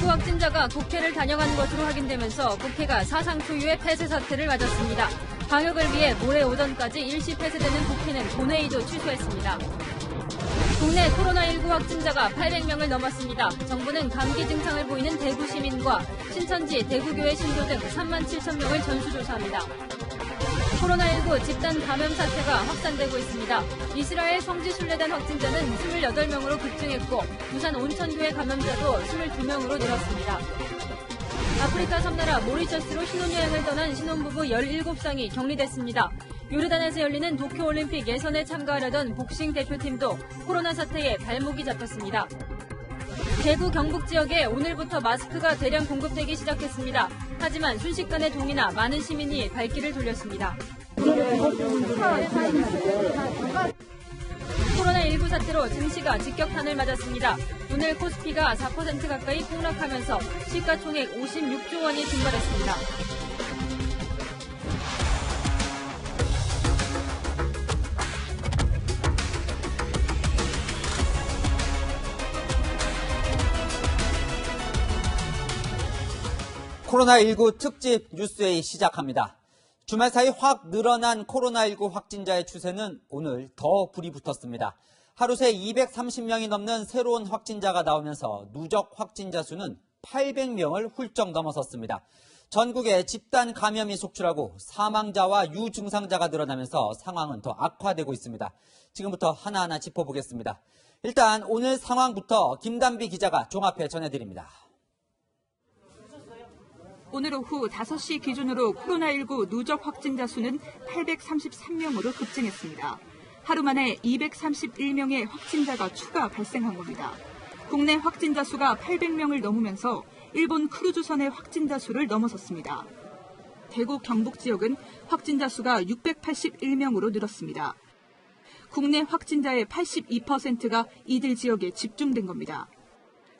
확진자가 국회를 단영한 것으로 확인되면서 국회가 사상 초유의 폐쇄 사태를 맞았습니다. 방역을 위해 모레 오전까지 일시 폐쇄되는 국회는 본회의도 취소했습니다. 국내 코로나19 확진자가 800명을 넘었습니다. 정부는 감기 증상을 보이는 대구 시민과 신천지, 대구교회 신도 등 3만 7천 명을 전수조사합니다. 코로나19 집단 감염 사태가 확산되고 있습니다. 이스라엘 성지순례단 확진자는 28명으로 급증했고 부산 온천교회 감염자도 22명으로 늘었습니다. 아프리카 섬나라 모리셔스로 신혼여행을 떠난 신혼부부 17쌍이 격리됐습니다. 요르단에서 열리는 도쿄올림픽 예선에 참가하려던 복싱 대표팀도 코로나 사태에 발목이 잡혔습니다. 대구 경북 지역에 오늘부터 마스크가 대량 공급되기 시작했습니다. 하지만 순식간에 동이나 많은 시민이 발길을 돌렸습니다. 코로나19 사태로 증시가 직격탄을 맞았습니다. 오늘 코스피가 4% 가까이 폭락하면서 시가총액 56조 원이 증발했습니다. 코로나19 특집 뉴스웨이 시작합니다. 주말 사이 확 늘어난 코로나19 확진자의 추세는 오늘 더 불이 붙었습니다. 하루 새 230명이 넘는 새로운 확진자가 나오면서 누적 확진자 수는 800명을 훌쩍 넘어섰습니다. 전국에 집단 감염이 속출하고 사망자와 유증상자가 늘어나면서 상황은 더 악화되고 있습니다. 지금부터 하나하나 짚어보겠습니다. 일단 오늘 상황부터 김단비 기자가 종합해 전해드립니다. 오늘 오후 5시 기준으로 코로나19 누적 확진자 수는 833명으로 급증했습니다. 하루 만에 231명의 확진자가 추가 발생한 겁니다. 국내 확진자 수가 800명을 넘으면서 일본 크루즈선의 확진자 수를 넘어섰습니다. 대구 경북 지역은 확진자 수가 681명으로 늘었습니다. 국내 확진자의 82%가 이들 지역에 집중된 겁니다.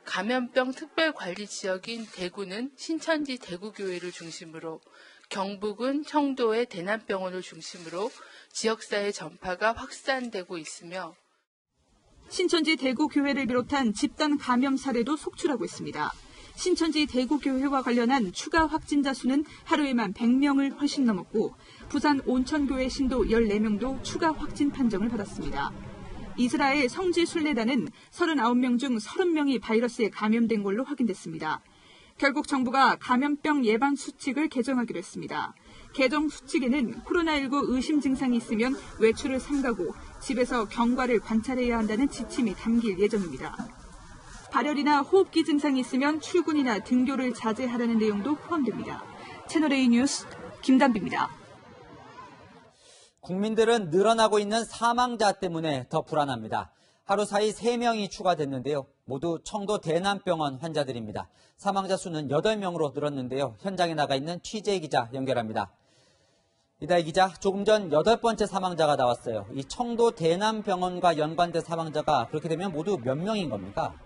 감염병 특별관리 지역인 대구는 신천지 대구교회를 중심으로, 경북은 청도의 대남병원을 중심으로 지역사회 전파가 확산되고 있으며 신천지 대구교회를 비롯한 집단 감염 사례도 속출하고 있습니다. 신천지 대구교회와 관련한 추가 확진자 수는 하루에만 100명을 훨씬 넘었고 부산 온천교회 신도 14명도 추가 확진 판정을 받았습니다. 이스라엘 성지순례단은 39명 중 30명이 바이러스에 감염된 걸로 확인됐습니다. 결국 정부가 감염병 예방 수칙을 개정하기로 했습니다. 개정 수칙에는 코로나19 의심 증상이 있으면 외출을 삼가고 집에서 경과를 관찰해야 한다는 지침이 담길 예정입니다. 발열이나 호흡기 증상이 있으면 출근이나 등교를 자제하라는 내용도 포함됩니다. 채널A 뉴스 김단비입니다. 국민들은 늘어나고 있는 사망자 때문에 더 불안합니다. 하루 사이 3명이 추가됐는데요. 모두 청도 대남병원 환자들입니다. 사망자 수는 8명으로 늘었는데요. 현장에 나가 있는 취재 기자 연결합니다. 이다희 기자, 조금 전 8번째 사망자가 나왔어요. 이 청도 대남병원과 연관된 사망자가 그렇게 되면 모두 몇 명인 겁니까?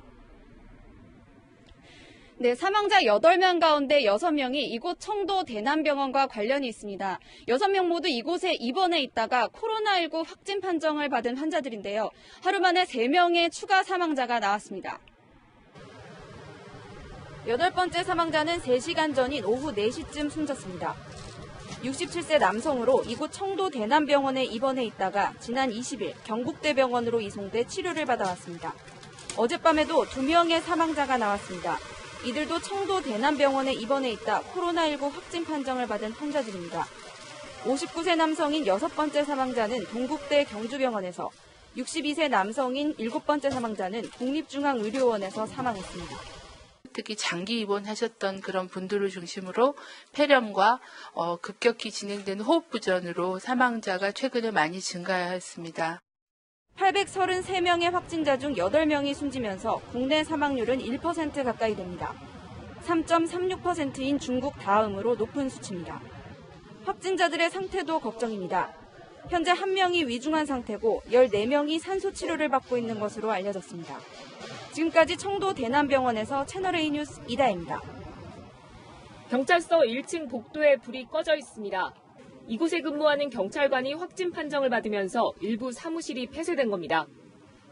네, 사망자 8명 가운데 6명이 이곳 청도 대남병원과 관련이 있습니다. 6명 모두 이곳에 입원해 있다가 코로나19 확진 판정을 받은 환자들인데요. 하루 만에 3명의 추가 사망자가 나왔습니다. 8번째 사망자는 3시간 전인 오후 4시쯤 숨졌습니다. 67세 남성으로 이곳 청도 대남병원에 입원해 있다가 지난 20일 경북대병원으로 이송돼 치료를 받아왔습니다. 어젯밤에도 2명의 사망자가 나왔습니다. 이들도 청도 대남병원에 입원해 있다 코로나19 확진 판정을 받은 환자들입니다. 59세 남성인 6번째 사망자는 동국대 경주병원에서, 62세 남성인 7번째 사망자는 국립중앙의료원에서 사망했습니다. 특히 장기 입원하셨던 그런 분들을 중심으로 폐렴과 급격히 진행되는 호흡부전으로 사망자가 최근에 많이 증가했습니다. 833명의 확진자 중 8명이 숨지면서 국내 사망률은 1% 가까이 됩니다. 3.36%인 중국 다음으로 높은 수치입니다. 확진자들의 상태도 걱정입니다. 현재 1명이 위중한 상태고 14명이 산소 치료를 받고 있는 것으로 알려졌습니다. 지금까지 청도 대남병원에서 채널A 뉴스 이다혜입니다. 경찰서 1층 복도에 불이 꺼져 있습니다. 이곳에 근무하는 경찰관이 확진 판정을 받으면서 일부 사무실이 폐쇄된 겁니다.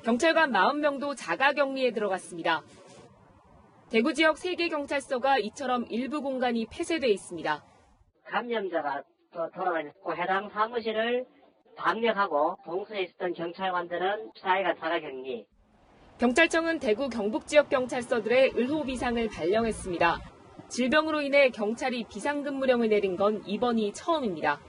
경찰관 40명도 자가격리에 들어갔습니다. 대구 지역 3개 경찰서가 이처럼 일부 공간이 폐쇄돼 있습니다. 감염자가 또 돌아가 있고 해당 사무실을 방역하고 동서에 있었던 경찰관들은 4일간 자가격리. 경찰청은 대구 경북 지역 경찰서들의 의료 비상을 발령했습니다. 질병으로 인해 경찰이 비상근무령을 내린 건 이번이 처음입니다.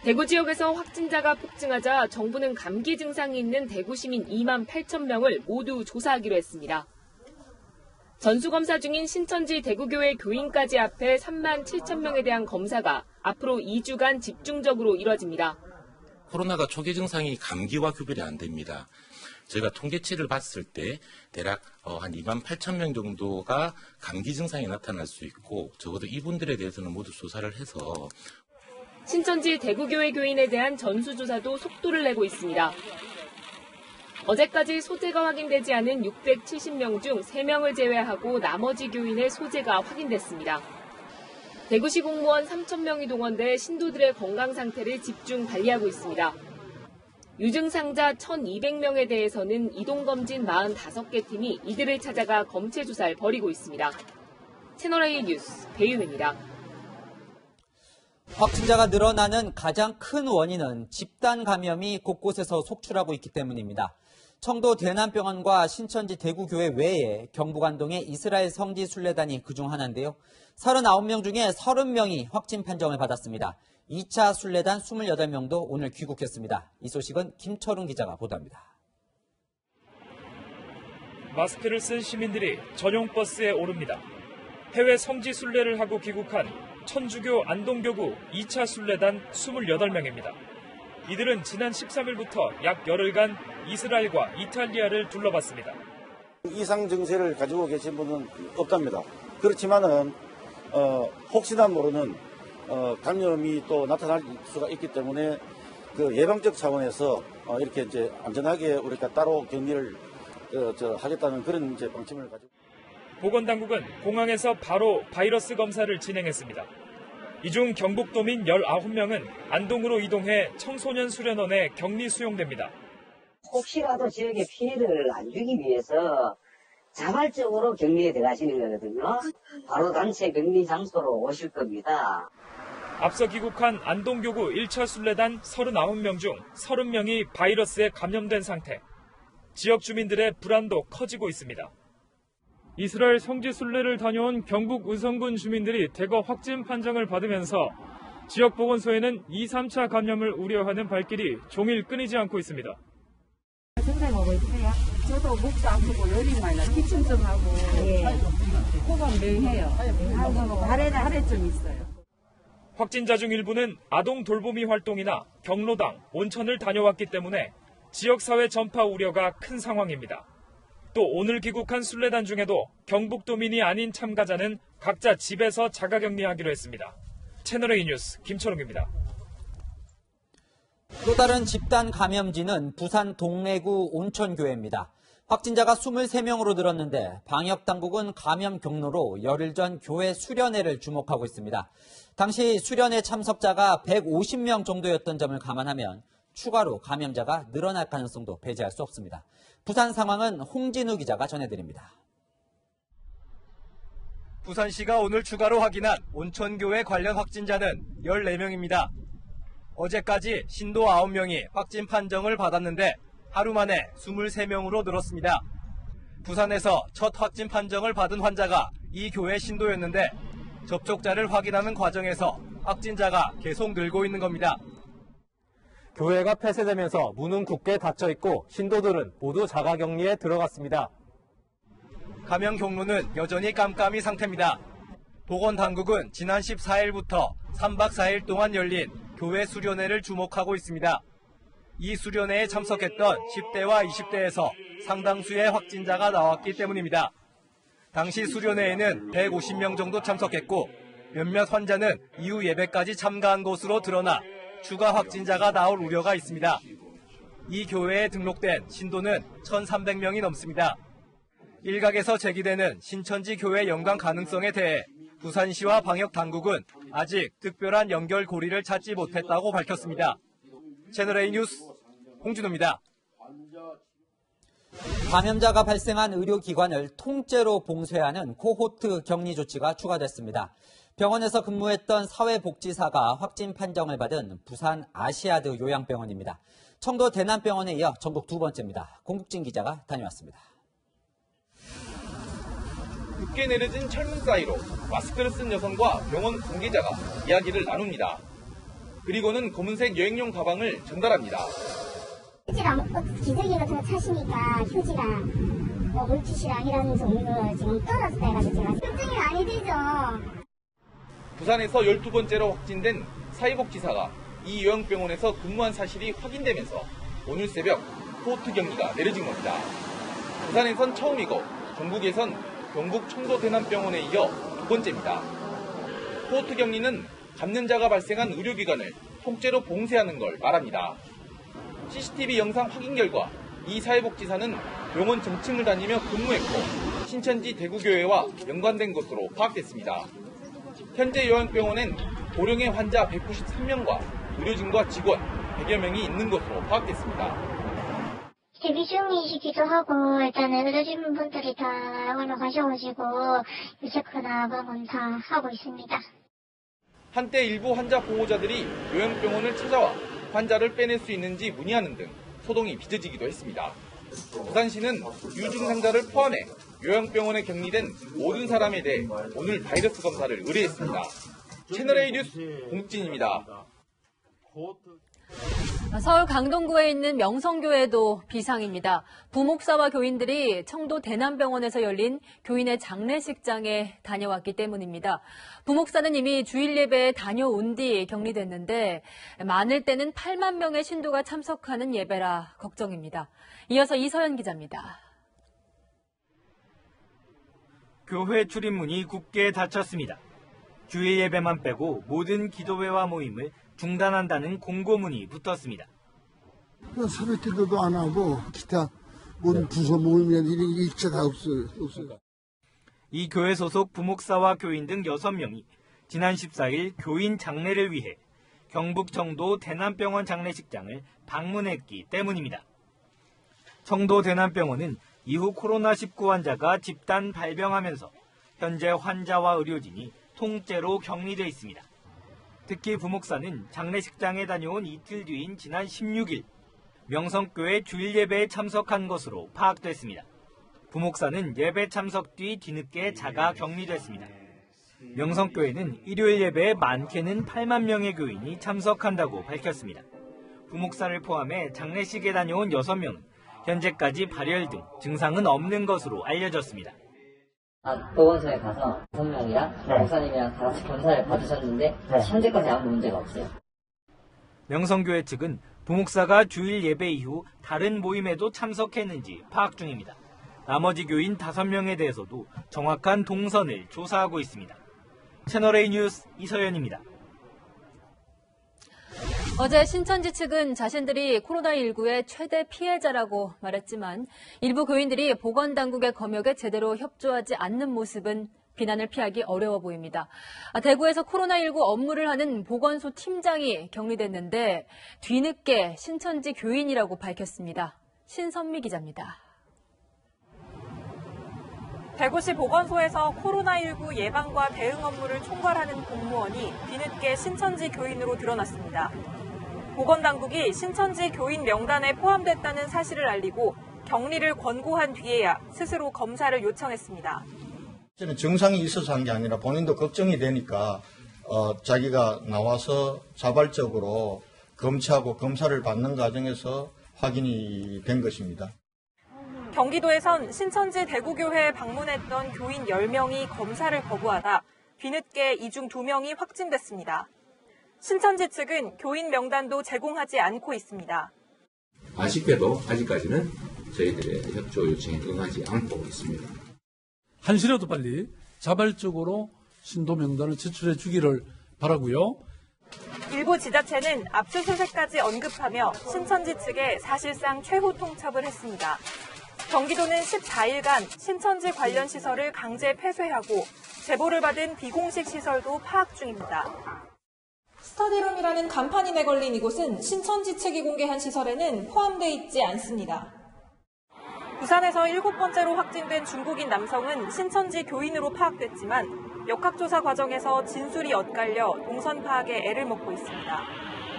대구 지역에서 확진자가 폭증하자 정부는 감기 증상이 있는 대구 시민 2만 8천 명을 모두 조사하기로 했습니다. 전수검사 중인 신천지 대구교회 교인까지 합해 3만 7천 명에 대한 검사가 앞으로 2주간 집중적으로 이뤄집니다. 코로나가 초기 증상이 감기와 구별이 안 됩니다. 저희가 통계치를 봤을 때 대략 한 2만 8천 명 정도가 감기 증상이 나타날 수 있고 적어도 이분들에 대해서는 모두 조사를 해서 신천지 대구교회 교인에 대한 전수조사도 속도를 내고 있습니다. 어제까지 소재가 확인되지 않은 670명 중 3명을 제외하고 나머지 교인의 소재가 확인됐습니다. 대구시 공무원 3,000명이 동원돼 신도들의 건강 상태를 집중 관리하고 있습니다. 유증상자 1,200명에 대해서는 이동검진 45개 팀이 이들을 찾아가 검체 조사를 벌이고 있습니다. 채널A 뉴스 배유미입니다. 확진자가 늘어나는 가장 큰 원인은 집단 감염이 곳곳에서 속출하고 있기 때문입니다. 청도 대남병원과 신천지 대구교회 외에 경북 안동의 이스라엘 성지 순례단이 그중 하나인데요. 39명 중에 30명이 확진 판정을 받았습니다. 2차 순례단 28명도 오늘 귀국했습니다. 이 소식은 김철웅 기자가 보도합니다. 마스크를 쓴 시민들이 전용 버스에 오릅니다. 해외 성지 순례를 하고 귀국한 천주교 안동교구 2차 순례단 28명입니다. 이들은 지난 13일부터 약 열흘간 이스라엘과 이탈리아를 둘러봤습니다. 이상 증세를 가지고 계신 분은 없답니다. 그렇지만은 혹시나 모르는 감염이 또 나타날 수가 있기 때문에 그 예방적 차원에서 이렇게 이제 안전하게 우리가 따로 격리를 하겠다는 그런 이제 방침을 가지고. 보건당국은 공항에서 바로 바이러스 검사를 진행했습니다. 이 중 경북도민 19명은 안동으로 이동해 청소년 수련원에 격리 수용됩니다. 혹시라도 지역에 피해를 안 주기 위해서 자발적으로 격리에 들어가시는 거거든요. 바로 단체 격리 장소로 오실 겁니다. 앞서 귀국한 안동교구 1차 순례단 39명 중 30명이 바이러스에 감염된 상태. 지역 주민들의 불안도 커지고 있습니다. 이스라엘 성지 순례를 다녀온 경북 의성군 주민들이 대거 확진 판정을 받으면서 지역 보건소에는 2, 3차 감염을 우려하는 발길이 종일 끊이지 않고 있습니다. 증상 오고 있어요? 저도 목도 아프고 열이 많이 나, 기침 좀 하고 코가 맹해요. 하고 발에는 하래좀 있어요. 확진자 중 일부는 아동 돌보미 활동이나 경로당, 온천을 다녀왔기 때문에 지역사회 전파 우려가 큰 상황입니다. 또 오늘 귀국한 순례단 중에도 경북도민이 아닌 참가자는 각자 집에서 자가격리하기로 했습니다. 채널A 뉴스 김철웅입니다. 또 다른 집단 감염지는 부산 동래구 온천교회입니다. 확진자가 23명으로 늘었는데 방역당국은 감염 경로로 열흘 전 교회 수련회를 주목하고 있습니다. 당시 수련회 참석자가 150명 정도였던 점을 감안하면 추가로 감염자가 늘어날 가능성도 배제할 수 없습니다. 부산 상황은 홍진우 기자가 전해드립니다. 부산시가 오늘 추가로 확인한 온천교회 관련 확진자는 14명입니다. 어제까지 신도 9명이 확진 판정을 받았는데 하루 만에 23명으로 늘었습니다. 부산에서 첫 확진 판정을 받은 환자가 이 교회 신도였는데 접촉자를 확인하는 과정에서 확진자가 계속 늘고 있는 겁니다. 교회가 폐쇄되면서 문은 굳게 닫혀 있고 신도들은 모두 자가격리에 들어갔습니다. 감염 경로는 여전히 깜깜이 상태입니다. 보건당국은 지난 14일부터 3박 4일 동안 열린 교회 수련회를 주목하고 있습니다. 이 수련회에 참석했던 10대와 20대에서 상당수의 확진자가 나왔기 때문입니다. 당시 수련회에는 150명 정도 참석했고 몇몇 환자는 이후 예배까지 참가한 것으로 드러나 추가 확진자가 나올 우려가 있습니다. 이 교회에 등록된 신도는 1,300명이 넘습니다. 일각에서 제기되는 신천지 교회 연관 가능성에 대해 부산시와 방역당국은 아직 특별한 연결고리를 찾지 못했다고 밝혔습니다. 채널A 뉴스 홍준호입니다. 감염자가 발생한 의료기관을 통째로 봉쇄하는 코호트 격리 조치가 추가됐습니다. 병원에서 근무했던 사회복지사가 확진 판정을 받은 부산 아시아드 요양병원입니다. 청도 대남병원에 이어 전국 두 번째입니다. 공국진 기자가 다녀왔습니다. 굳게 내려진 철문 사이로 마스크를 쓴 여성과 병원 관계자가 이야기를 나눕니다. 그리고는 검은색 여행용 가방을 전달합니다. 휴지랑 기저귀 같은 거 차시니까 휴지랑 물티슈랑 이런 종류가 지금 떨어졌다 해가지고 제가 걱정이 많이 되죠. 부산에서 12번째로 확진된 사회복지사가 이 요양병원에서 근무한 사실이 확인되면서 오늘 새벽 코호트 격리가 내려진 겁니다. 부산에선 처음이고 전국에선 경북 청도 대남병원에 이어 두 번째입니다. 코호트 격리는 감염자가 발생한 의료기관을 통째로 봉쇄하는 걸 말합니다. CCTV 영상 확인 결과 이 사회복지사는 병원 정층을 다니며 근무했고 신천지 대구교회와 연관된 것으로 파악됐습니다. 현재 요양병원엔 고령의 환자 193명과 의료진과 직원 100여 명이 있는 것으로 파악됐습니다. 대기 중이시기도 하고 일단은 의료진분들이 다 올라가셔가지고 체크나 방문 다 하고 있습니다. 한때 일부 환자 보호자들이 요양병원을 찾아와 환자를 빼낼 수 있는지 문의하는 등 소동이 빚어지기도 했습니다. 부산시는 유증상자를 포함해 요양병원에 격리된 모든 사람에 대해 오늘 바이러스 검사를 의뢰했습니다. 채널A 뉴스 공국진입니다. 서울 강동구에 있는 명성교회도 비상입니다. 부목사와 교인들이 청도 대남병원에서 열린 교인의 장례식장에 다녀왔기 때문입니다. 부목사는 이미 주일 예배에 다녀온 뒤 격리됐는데 많을 때는 8만 명의 신도가 참석하는 예배라 걱정입니다. 이어서 이서연 기자입니다. 교회 출입문이 굳게 닫혔습니다. 주일 예배만 빼고 모든 기도회와 모임을 중단한다는 공고문이 붙었습니다. 새벽 기도도 안 하고 기타 모든 부서 모임이나 이런 게 일체 다 없어요. 이 교회 소속 부목사와 교인 등 6명이 지난 14일 교인 장례를 위해 경북 청도 대남병원 장례식장을 방문했기 때문입니다. 청도 대남병원은 이후 코로나19 환자가 집단 발병하면서 현재 환자와 의료진이 통째로 격리돼 있습니다. 특히 부목사는 장례식장에 다녀온 이틀 뒤인 지난 16일 명성교회 주일 예배에 참석한 것으로 파악됐습니다. 부목사는 예배 참석 뒤 뒤늦게 자가 격리됐습니다. 명성교회는 일요일 예배에 많게는 8만 명의 교인이 참석한다고 밝혔습니다. 부목사를 포함해 장례식에 다녀온 6명은 현재까지 발열 등 증상은 없는 것으로 알려졌습니다. 보건소에 가서 6명이랑 목사님이랑 다 같이 검사를 받으셨는데 현재까지 아무 문제가 없어요. 명성교회 측은 부목사가 주일 예배 이후 다른 모임에도 참석했는지 파악 중입니다. 나머지 교인 5명에 대해서도 정확한 동선을 조사하고 있습니다. 채널A 뉴스 이서연입니다. 어제 신천지 측은 자신들이 코로나19의 최대 피해자라고 말했지만 일부 교인들이 보건당국의 검역에 제대로 협조하지 않는 모습은 비난을 피하기 어려워 보입니다. 대구에서 코로나19 업무를 하는 보건소 팀장이 격리됐는데 뒤늦게 신천지 교인이라고 밝혔습니다. 신선미 기자입니다. 대구시 보건소에서 코로나19 예방과 대응 업무를 총괄하는 공무원이 뒤늦게 신천지 교인으로 드러났습니다. 보건당국이 신천지 교인 명단에 포함됐다는 사실을 알리고 격리를 권고한 뒤에야 스스로 검사를 요청했습니다. 저는 증상이 있어서 한 게 아니라 본인도 걱정이 되니까 자기가 나와서 자발적으로 검체하고 검사를 받는 과정에서 확인이 된 것입니다. 경기도에선 신천지 대구교회에 방문했던 교인 10명이 검사를 거부하다 뒤늦게 이 중 2명이 확진됐습니다. 신천지 측은 교인 명단도 제공하지 않고 있습니다. 아쉽게도 아직까지는 저희들의 협조 요청에 응하지 않고 있습니다. 한시라도 빨리 자발적으로 신도 명단을 제출해 주기를 바라고요. 일부 지자체는 압수수색까지 언급하며 신천지 측에 사실상 최후 통첩을 했습니다. 경기도는 14일간 신천지 관련 시설을 강제 폐쇄하고 제보를 받은 비공식 시설도 파악 중입니다. 스터디룸이라는 간판이 내걸린 이곳은 신천지 측이 공개한 시설에는 포함되어 있지 않습니다. 부산에서 7번째로 확진된 중국인 남성은 신천지 교인으로 파악됐지만 역학조사 과정에서 진술이 엇갈려 동선 파악에 애를 먹고 있습니다.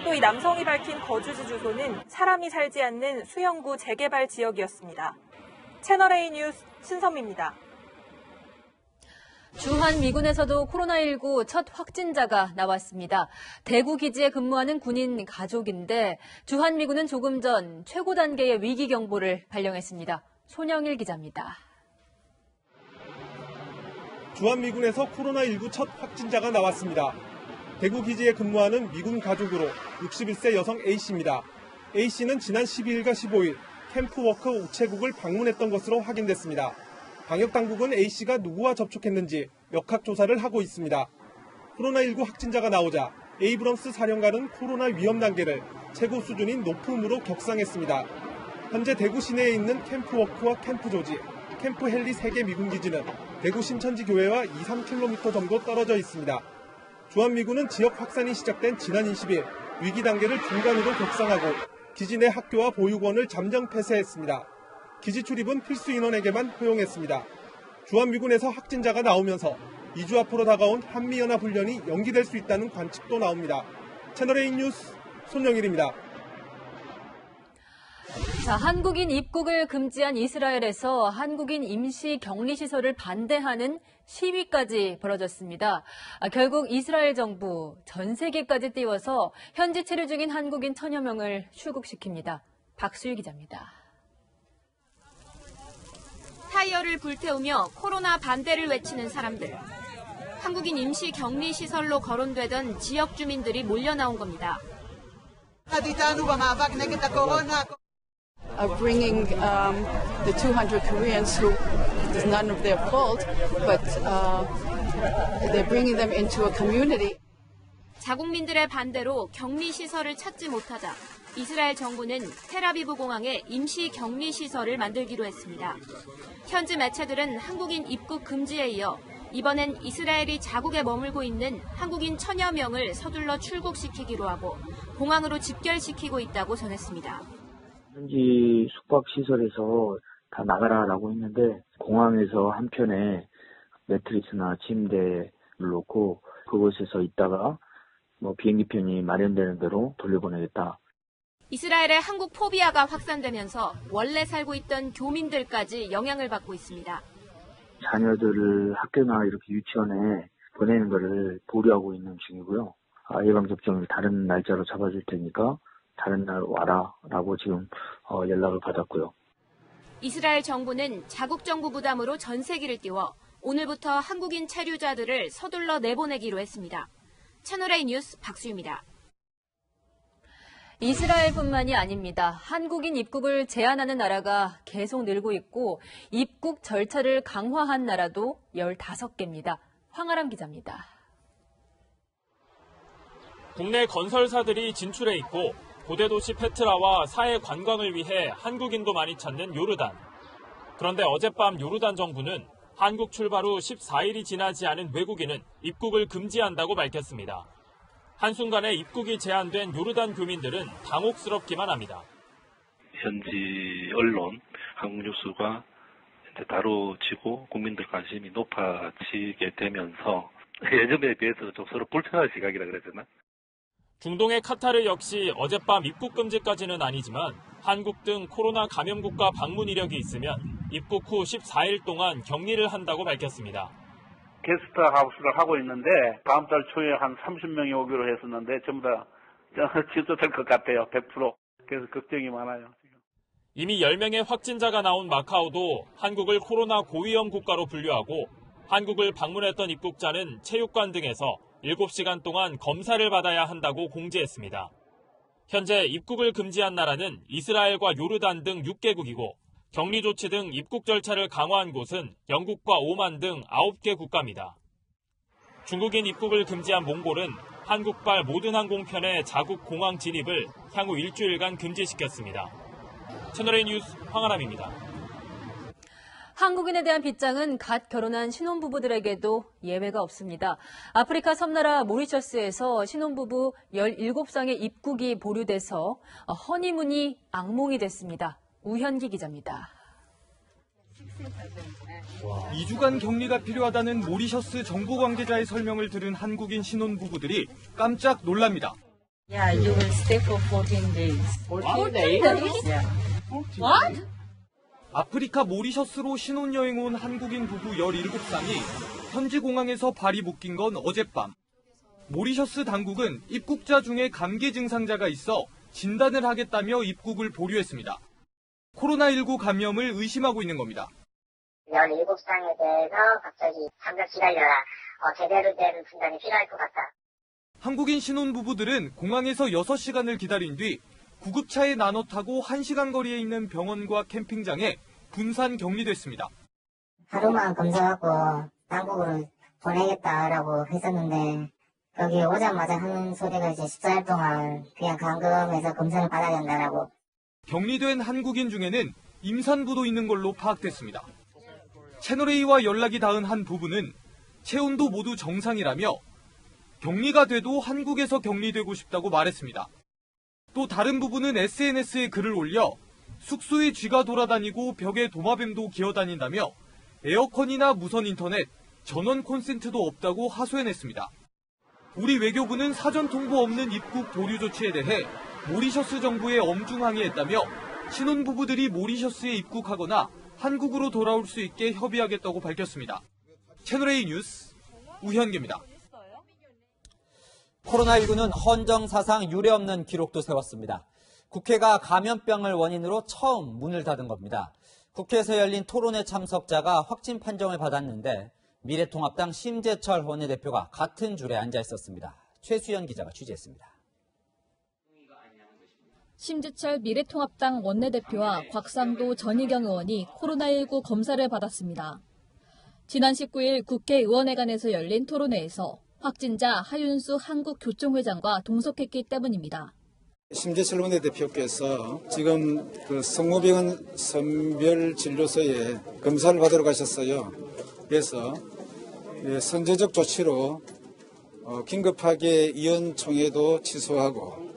또 이 남성이 밝힌 거주지 주소는 사람이 살지 않는 수영구 재개발 지역이었습니다. 채널A 뉴스 신선미입니다. 주한미군에서도 코로나19 첫 확진자가 나왔습니다. 대구 기지에 근무하는 군인 가족인데 주한미군은 조금 전 최고 단계의 위기 경보를 발령했습니다. 손영일 기자입니다. 주한미군에서 코로나19 첫 확진자가 나왔습니다. 대구 기지에 근무하는 미군 가족으로 61세 여성 A씨입니다. A씨는 지난 12일과 15일 캠프워크 우체국을 방문했던 것으로 확인됐습니다. 방역당국은 A씨가 누구와 접촉했는지 역학조사를 하고 있습니다. 코로나19 확진자가 나오자 에이브럼스 사령관은 코로나 위험 단계를 최고 수준인 높음으로 격상했습니다. 현재 대구 시내에 있는 캠프워크와 캠프조지, 캠프헬리 3개 미군기지는 대구 신천지 교회와 2-3km 정도 떨어져 있습니다. 주한미군은 지역 확산이 시작된 지난 20일 위기 단계를 중간으로 격상하고 기지 내 학교와 보육원을 잠정 폐쇄했습니다. 기지 출입은 필수 인원에게만 허용했습니다. 주한미군에서 확진자가 나오면서 2주 앞으로 다가온 한미연합훈련이 연기될 수 있다는 관측도 나옵니다. 채널A 뉴스 손영일입니다. 자, 한국인 입국을 금지한 이스라엘에서 한국인 임시 격리시설을 반대하는 시위까지 벌어졌습니다. 결국 이스라엘 정부 전 세계까지 띄워서 현지 체류 중인 한국인 1000여 명을 출국시킵니다. 박수희 기자입니다. 타이어를 불태우며 코로나 반대를 외치는 사람들. 한국인 임시 격리 시설로 거론되던 지역 주민들이 몰려 나온 겁니다. Bringing the 200 Koreans who is none of their fault, but they're bringing them into a community. 자국민들의 반대로 격리 시설을 찾지 못하자 이스라엘 정부는 텔아비브 공항에 임시 격리 시설을 만들기로 했습니다. 현지 매체들은 한국인 입국 금지에 이어 이번엔 이스라엘이 자국에 머물고 있는 한국인 1000여 명을 서둘러 출국시키기로 하고 공항으로 집결시키고 있다고 전했습니다. 현지 숙박시설에서 다 나가라라고 했는데 공항에서 한편에 매트리스나 침대를 놓고 그곳에서 있다가 비행기편이 마련되는 대로 돌려보내겠다. 이스라엘의 한국 포비아가 확산되면서 원래 살고 있던 교민들까지 영향을 받고 있습니다. 자녀들을 학교나 이렇게 유치원에 보내는 것을 보류하고 있는 중이고요. 예방접종을 다른 날짜로 잡아줄 테니까 다른 날 와라라고 지금 연락을 받았고요. 이스라엘 정부는 자국 정부 부담으로 전세기를 띄워 오늘부터 한국인 체류자들을 서둘러 내보내기로 했습니다. 채널A 뉴스 박수희입니다. 이스라엘뿐만이 아닙니다. 한국인 입국을 제한하는 나라가 계속 늘고 있고 입국 절차를 강화한 나라도 15개입니다. 황아람 기자입니다. 국내 건설사들이 진출해 있고 고대 도시 페트라와 사해 관광을 위해 한국인도 많이 찾는 요르단. 그런데 어젯밤 요르단 정부는 한국 출발 후 14일이 지나지 않은 외국인은 입국을 금지한다고 밝혔습니다. 한순간에 입국이 제한된 요르단 교민들은 당혹스럽기만 합니다. 현지 언론, 한국 뉴스가 이제 다루지고 국민들 관심이 높아지게 되면서 예전에 비해서 좀 서로 불편한 시각이라 그래야 되나? 중동의 카타르 역시 어젯밤 입국 금지까지는 아니지만 한국 등 코로나 감염 국가 방문 이력이 있으면 입국 후 14일 동안 격리를 한다고 밝혔습니다. 게스트하우스를 하고 있는데 다음 달 초에 한 30명이 오기로 했었는데 전부 다 취소될 것 같아요. 100%. 그래서 걱정이 많아요. 이미 10명의 확진자가 나온 마카오도 한국을 코로나 고위험 국가로 분류하고 한국을 방문했던 입국자는 체육관 등에서 7시간 동안 검사를 받아야 한다고 공지했습니다. 현재 입국을 금지한 나라는 이스라엘과 요르단 등 6개국이고 격리 조치 등 입국 절차를 강화한 곳은 영국과 오만 등 9개 국가입니다. 중국인 입국을 금지한 몽골은 한국발 모든 항공편의 자국 공항 진입을 향후 일주일간 금지시켰습니다. 채널A 뉴스 황아람입니다. 한국인에 대한 빗장은 갓 결혼한 신혼부부들에게도 예외가 없습니다. 아프리카 섬나라 모리셔스에서 신혼부부 17쌍의 입국이 보류돼서 허니문이 악몽이 됐습니다. 우현기 기자입니다. 2주간 격리가 필요하다는 모리셔스 정부 관계자의 설명을 들은 한국인 신혼부부들이 깜짝 놀랍니다. Yeah, you will stay for 14 days. 14 days? Yeah. What? 아프리카 모리셔스로 신혼여행 온 한국인 부부 17쌍이 현지 공항에서 발이 묶인 건 어젯밤. 모리셔스 당국은 입국자 중에 감기 증상자가 있어 진단을 하겠다며 입국을 보류했습니다. 코로나19 감염을 의심하고 있는 겁니다. 17쌍에 대해서 갑자기 잠깐 기다려라. 제대로 된 분단이 필요할 것 같다. 한국인 신혼부부들은 공항에서 6시간을 기다린 뒤 구급차에 나눠 타고 1시간 거리에 있는 병원과 캠핑장에 분산 격리됐습니다. 하루만 검사하고 당국으로 보내겠다라고 했었는데 여기 오자마자 하는 소리가 이제 14일 동안 그냥 감금해서 검사를 받아야 된다라고. 격리된 한국인 중에는 임산부도 있는 걸로 파악됐습니다. 채널A와 연락이 닿은 한 부부는 체온도 모두 정상이라며 격리가 돼도 한국에서 격리되고 싶다고 말했습니다. 또 다른 부부는 SNS에 글을 올려 숙소에 쥐가 돌아다니고 벽에 도마뱀도 기어다닌다며 에어컨이나 무선 인터넷, 전원 콘센트도 없다고 하소연했습니다. 우리 외교부는 사전 통보 없는 입국 보류 조치에 대해 모리셔스 정부에 엄중 항의했다며 신혼부부들이 모리셔스에 입국하거나 한국으로 돌아올 수 있게 협의하겠다고 밝혔습니다. 채널A 뉴스 우현계입니다. 코로나19는 헌정사상 유례없는 기록도 세웠습니다. 국회가 감염병을 원인으로 처음 문을 닫은 겁니다. 국회에서 열린 토론회 참석자가 확진 판정을 받았는데 미래통합당 심재철 원내대표가 같은 줄에 앉아 있었습니다. 최수연 기자가 취재했습니다. 심재철 미래통합당 원내대표와 곽상도 전희경 의원이 코로나19 검사를 받았습니다. 지난 19일 국회의원회관에서 열린 토론회에서 확진자 하윤수 한국교총회장과 동석했기 때문입니다. 심재철 원내대표께서 지금 성모병원 선별진료소에 검사를 받으러 가셨어요. 그래서 선제적 조치로 긴급하게 의원총회도 취소하고.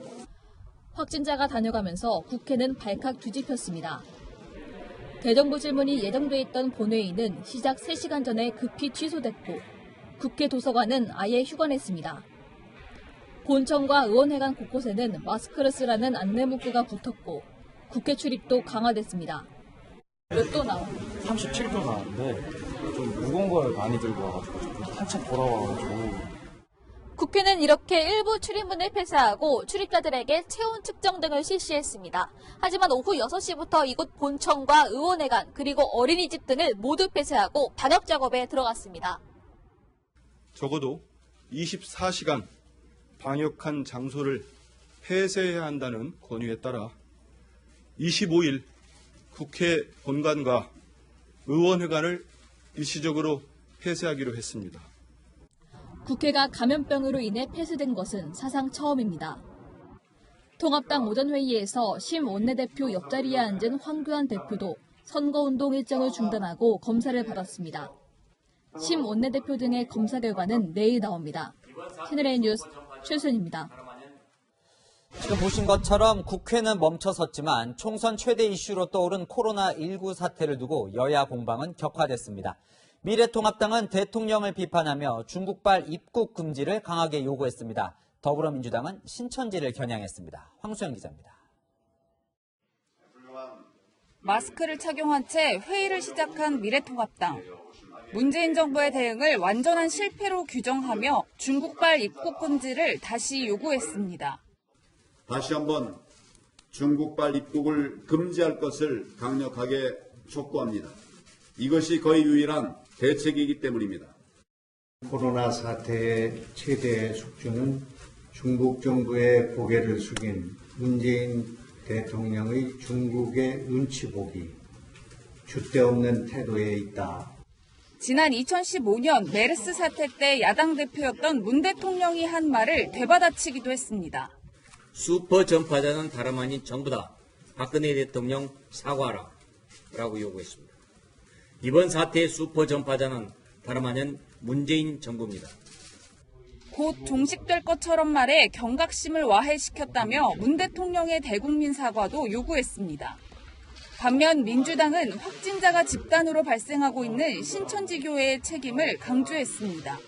확진자가 다녀가면서 국회는 발칵 뒤집혔습니다. 대정부 질문이 예정돼 있던 본회의는 시작 3시간 전에 급히 취소됐고 국회 도서관은 아예 휴관했습니다. 본청과 의원회관 곳곳에는 마스크를 쓰라는 안내 문구가 붙었고 국회 출입도 강화됐습니다. 몇 도 나와? 37도 나왔는데 좀 무거운 걸 많이 들고 와가지고 한참 돌아와가지고. 국회는 이렇게 일부 출입문을 폐쇄하고 출입자들에게 체온 측정 등을 실시했습니다. 하지만 오후 6시부터 이곳 본청과 의원회관 그리고 어린이집 등을 모두 폐쇄하고 방역 작업에 들어갔습니다. 적어도 24시간 방역한 장소를 폐쇄해야 한다는 권유에 따라 25일 국회 본관과 의원회관을 일시적으로 폐쇄하기로 했습니다. 국회가 감염병으로 인해 폐쇄된 것은 사상 처음입니다. 통합당 오전회의에서 심 원내대표 옆자리에 앉은 황교안 대표도 선거운동 일정을 중단하고 검사를 받았습니다. 심 원내대표 등의 검사 결과는 내일 나옵니다. 채널A 뉴스 최순입니다. 지금 보신 것처럼 국회는 멈춰섰지만 총선 최대 이슈로 떠오른 코로나19 사태를 두고 여야 공방은 격화됐습니다. 미래통합당은 대통령을 비판하며 중국발 입국 금지를 강하게 요구했습니다. 더불어민주당은 신천지를 겨냥했습니다. 황수영 기자입니다. 마스크를 착용한 채 회의를 시작한 미래통합당. 문재인 정부의 대응을 완전한 실패로 규정하며 중국발 입국 금지를 다시 요구했습니다. 다시 한번 중국발 입국을 금지할 것을 강력하게 촉구합니다. 이것이 거의 유일한 대책이기 때문입니다. 코로나 사태의 최대 숙주는 중국 정부의 고개를 숙인 문재인 대통령의 중국의 눈치 보기, 줏대 없는 태도에 있다. 지난 2015년 메르스 사태 때 야당 대표였던 문 대통령이 한 말을 되받아치기도 했습니다. 슈퍼 전파자는 다름 아닌 정부다. 박근혜 대통령 사과하라. 라고 요구했습니다. 이번 사태의 슈퍼 전파자는 다름 아닌 문재인 정부입니다. 곧 종식될 것처럼 말해 경각심을 와해시켰다며 문 대통령의 대국민 사과도 요구했습니다. 반면 민주당은 확진자가 집단으로 발생하고 있는 신천지교회의 책임을 강조했습니다.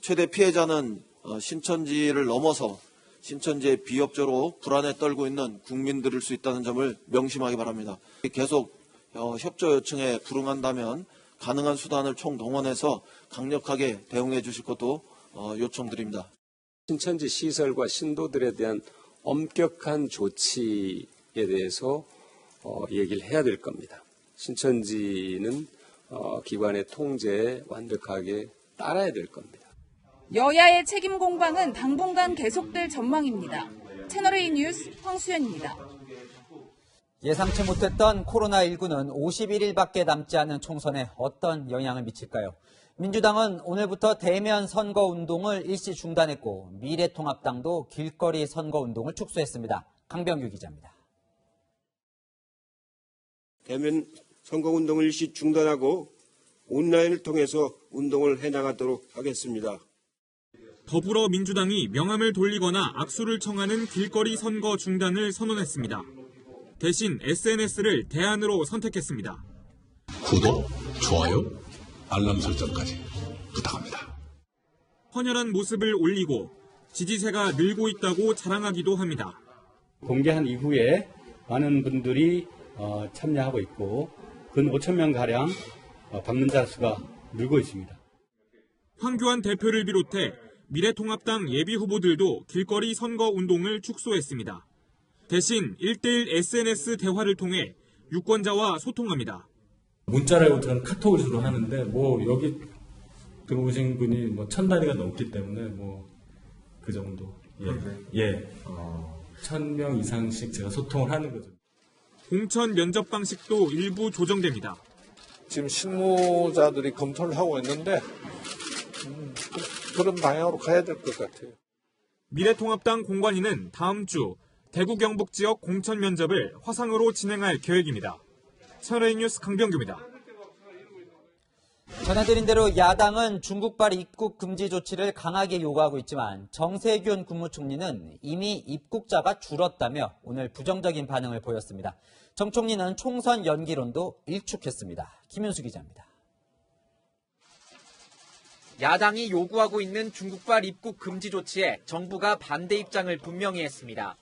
최대 피해자는 신천지를 넘어서 신천지의 비협조로 불안에 떨고 있는 국민들일 수 있다는 점을 명심하기 바랍니다. 계속 협조 요청에 불응한다면 가능한 수단을 총동원해서 강력하게 대응해 주실 것도 요청드립니다. 신천지 시설과 신도들에 대한 엄격한 조치에 대해서 얘기를 해야 될 겁니다. 신천지는 기관의 통제에 완벽하게 따라야 될 겁니다. 여야의 책임 공방은 당분간 계속될 전망입니다. 채널A 뉴스 황수연입니다. 예상치 못했던 코로나19는 51일밖에 남지 않은 총선에 어떤 영향을 미칠까요? 민주당은 오늘부터 대면 선거운동을 일시 중단했고 미래통합당도 길거리 선거운동을 축소했습니다. 강병규 기자입니다. 대면 선거운동을 일시 중단하고 온라인을 통해서 운동을 해나가도록 하겠습니다. 더불어민주당이 명함을 돌리거나 악수를 청하는 길거리 선거 중단을 선언했습니다. 대신 SNS를 대안으로 선택했습니다. 구독, 좋아요, 알람 설정까지 부탁합니다. 헌혈한 모습을 올리고 지지세가 늘고 있다고 자랑하기도 합니다. 공개한 이후에 많은 분들이 참여하고 있고 근 5,000명가량 방문자 수가 늘고 있습니다. 황교안 대표를 비롯해 미래통합당 예비후보들도 길거리 선거운동을 축소했습니다. 대신 1:1 SNS 대화를 통해 유권자와 소통합니다. 문자라고 저는 카톡을 주로 하는데 여기 들어오신 분이 1,000단위가 넘기 때문에 그 정도. 예. 1,000명 이상씩 제가 소통을 하는 거죠. 공천 면접 방식도 일부 조정됩니다. 지금 실무자들이 검토를 하고 있는데 그런 방향으로 가야 될 것 같아요. 미래통합당 공관위는 다음 주 대구 경북 지역 공천 면접을 화상으로 진행할 계획입니다. 채널A 뉴스 강병규입니다. 전해드린 대로 야당은 중국발 입국 금지 조치를 강하게 요구하고 있지만 정세균 국무총리는 이미 입국자가 줄었다며 오늘 부정적인 반응을 보였습니다. 정 총리는 총선 연기론도 일축했습니다. 김윤수 기자입니다. 야당이 요구하고 있는 중국발 입국 금지 조치에 정부가 반대 입장을 분명히 했습니다.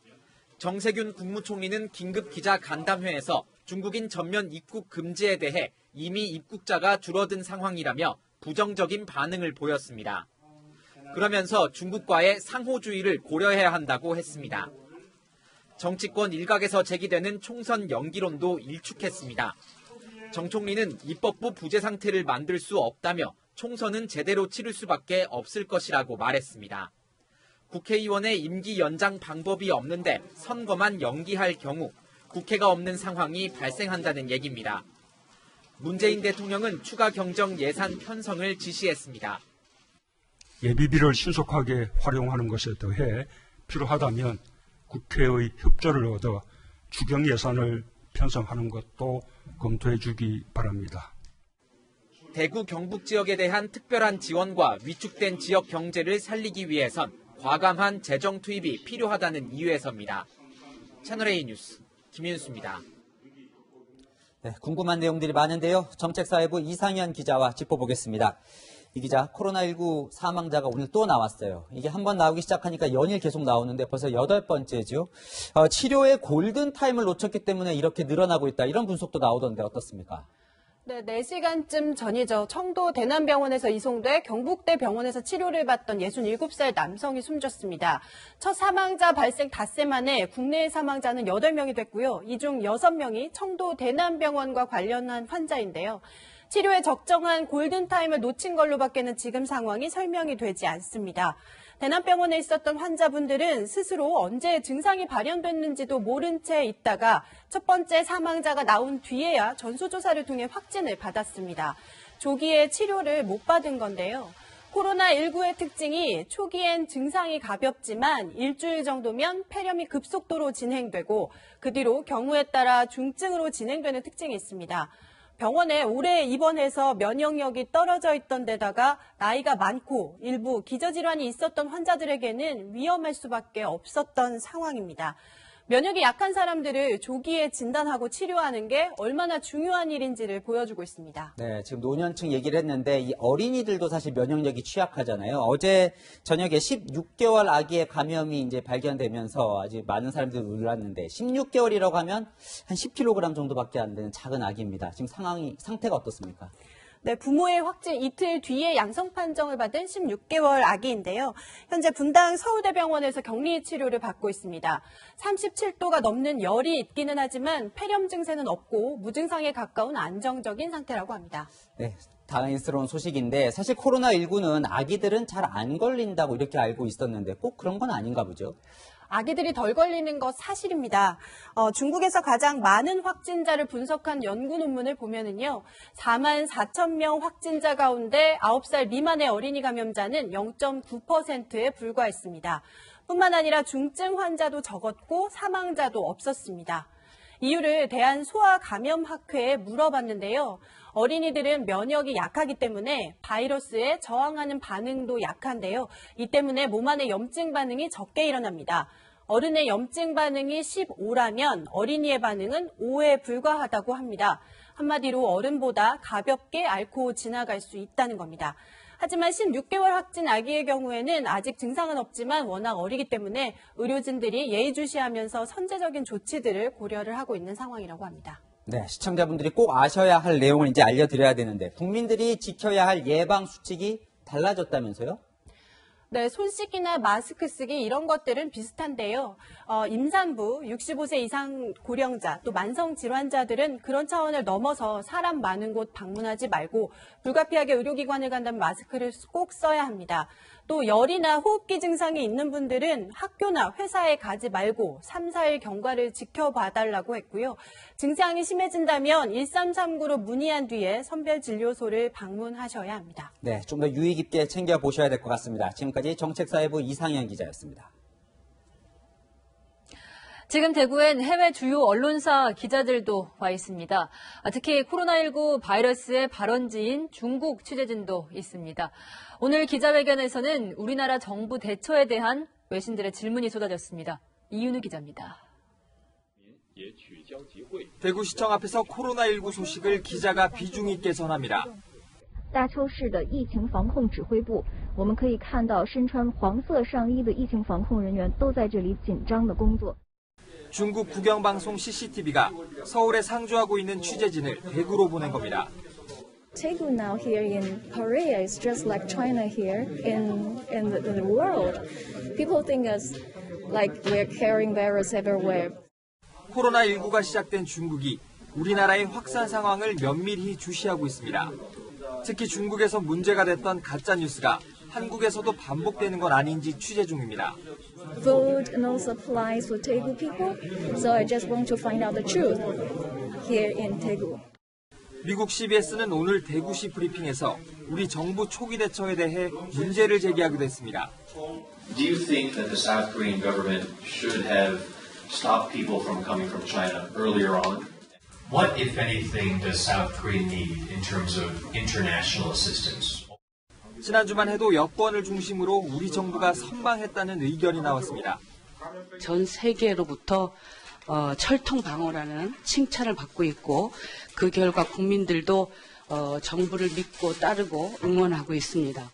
정세균 국무총리는 긴급 기자 간담회에서 중국인 전면 입국 금지에 대해 이미 입국자가 줄어든 상황이라며 부정적인 반응을 보였습니다. 그러면서 중국과의 상호주의를 고려해야 한다고 했습니다. 정치권 일각에서 제기되는 총선 연기론도 일축했습니다. 정 총리는 입법부 부재 상태를 만들 수 없다며 총선은 제대로 치를 수밖에 없을 것이라고 말했습니다. 국회의원의 임기 연장 방법이 없는데 선거만 연기할 경우 국회가 없는 상황이 발생한다는 얘기입니다. 문재인 대통령은 추가 경정 예산 편성을 지시했습니다. 예비비를 신속하게 활용하는 것에 더해 필요하다면 국회의 협조를 얻어 추경 예산을 편성하는 것도 검토해 주기 바랍니다. 대구 경북 지역에 대한 특별한 지원과 위축된 지역 경제를 살리기 위해선 과감한 재정 투입이 필요하다는 이유에서입니다. 채널A 뉴스 김윤수입니다. 네, 궁금한 내용들이 많은데요. 정책사회부 이상현 기자와 짚어보겠습니다. 이 기자, 코로나19 사망자가 오늘 또 나왔어요. 이게 한번 나오기 시작하니까 연일 계속 나오는데 벌써 8번째죠. 치료의 골든타임을 놓쳤기 때문에 이렇게 늘어나고 있다. 이런 분석도 나오던데 어떻습니까? 네, 4시간쯤 전이죠. 청도 대남병원에서 이송돼 경북대 병원에서 치료를 받던 67살 남성이 숨졌습니다. 첫 사망자 발생 닷새 만에 국내 사망자는 8명이 됐고요. 이 중 6명이 청도 대남병원과 관련한 환자인데요. 치료에 적정한 골든타임을 놓친 걸로밖에는 지금 상황이 설명이 되지 않습니다. 대남병원에 있었던 환자분들은 스스로 언제 증상이 발현됐는지도 모른 채 있다가 첫 번째 사망자가 나온 뒤에야 전수조사를 통해 확진을 받았습니다. 조기에 치료를 못 받은 건데요. 코로나19의 특징이 초기엔 증상이 가볍지만 일주일 정도면 폐렴이 급속도로 진행되고 그 뒤로 경우에 따라 중증으로 진행되는 특징이 있습니다. 병원에 오래 입원해서 면역력이 떨어져 있던 데다가 나이가 많고 일부 기저질환이 있었던 환자들에게는 위험할 수밖에 없었던 상황입니다. 면역이 약한 사람들을 조기에 진단하고 치료하는 게 얼마나 중요한 일인지를 보여주고 있습니다. 네, 지금 노년층 얘기를 했는데 이 어린이들도 사실 면역력이 취약하잖아요. 어제 저녁에 16개월 아기의 감염이 이제 발견되면서 아주 많은 사람들이 놀랐는데 16개월이라고 하면 한 10kg 정도밖에 안 되는 작은 아기입니다. 지금 상태가 어떻습니까? 네, 부모의 확진 이틀 뒤에 양성 판정을 받은 16개월 아기인데요. 현재 분당 서울대병원에서 격리 치료를 받고 있습니다. 37도가 넘는 열이 있기는 하지만 폐렴 증세는 없고 무증상에 가까운 안정적인 상태라고 합니다. 네, 다행스러운 소식인데 사실 코로나19는 아기들은 잘 안 걸린다고 이렇게 알고 있었는데 꼭 그런 건 아닌가 보죠. 아기들이 덜 걸리는 것 사실입니다. 중국에서 가장 많은 확진자를 분석한 연구 논문을 보면은요, 4만 4천 명 확진자 가운데 9살 미만의 어린이 감염자는 0.9%에 불과했습니다. 뿐만 아니라 중증 환자도 적었고 사망자도 없었습니다. 이유를 대한소아감염학회에 물어봤는데요. 어린이들은 면역이 약하기 때문에 바이러스에 저항하는 반응도 약한데요. 이 때문에 몸 안에 염증 반응이 적게 일어납니다. 어른의 염증 반응이 15라면 어린이의 반응은 5에 불과하다고 합니다. 한마디로 어른보다 가볍게 앓고 지나갈 수 있다는 겁니다. 하지만 16개월 확진 아기의 경우에는 아직 증상은 없지만 워낙 어리기 때문에 의료진들이 예의주시하면서 선제적인 조치들을 고려를 하고 있는 상황이라고 합니다. 네, 시청자분들이 꼭 아셔야 할 내용을 이제 알려드려야 되는데 국민들이 지켜야 할 예방 수칙이 달라졌다면서요? 네, 손 씻기나 마스크 쓰기 이런 것들은 비슷한데요. 임산부, 65세 이상 고령자, 또 만성 질환자들은 그런 차원을 넘어서 사람 많은 곳 방문하지 말고 불가피하게 의료기관을 간다면 마스크를 꼭 써야 합니다. 또 열이나 호흡기 증상이 있는 분들은 학교나 회사에 가지 말고 3, 4일 경과를 지켜봐달라고 했고요. 증상이 심해진다면 1339로 문의한 뒤에 선별진료소를 방문하셔야 합니다. 네, 좀 더 유의 깊게 챙겨보셔야 될 것 같습니다. 지금까지 정책사회부 이상현 기자였습니다. 지금 대구엔 해외 주요 언론사 기자들도 와 있습니다. 특히 코로나19 바이러스의 발원지인 중국 취재진도 있습니다. 오늘 기자회견에서는 우리나라 정부 대처에 대한 외신들의 질문이 쏟아졌습니다. 이윤우 기자입니다. 대구시청 앞에서 코로나19 소식을 기자가 비중 있게 전합니다. 大邱市的疫情防控指挥部，我们可以看到身穿黄色上衣的疫情防控人员都在这里紧张的工作。 중국 국영방송 CCTV가 서울에 상주하고 있는 취재진을 대구로 보낸 겁니다. Daegu now here in Korea is just like China here in the world. People think us like we're carrying virus everywhere. 코로나19가 시작된 중국이 우리나라의 확산 상황을 면밀히 주시하고 있습니다. 특히 중국에서 문제가 됐던 가짜 뉴스가 한국에서도 반복되는 건 아닌지 취재 중입니다. Food no supplies for Daegu people, so I just want to find out the truth here in Daegu. 미국 CBS는 오늘 대구시 브리핑에서 우리 정부 초기 대처에 대해 문제를 제기하기도 했습니다. Do you think that the South Korean government should have stopped people from coming from China earlier on? What, if anything, does South Korea need in terms of international assistance? 지난주만 해도 여권을 중심으로 우리 정부가 선방했다는 의견이 나왔습니다. 전 세계로부터 철통 방어라는 칭찬을 받고 있고 그 결과 국민들도 정부를 믿고 따르고 응원하고 있습니다.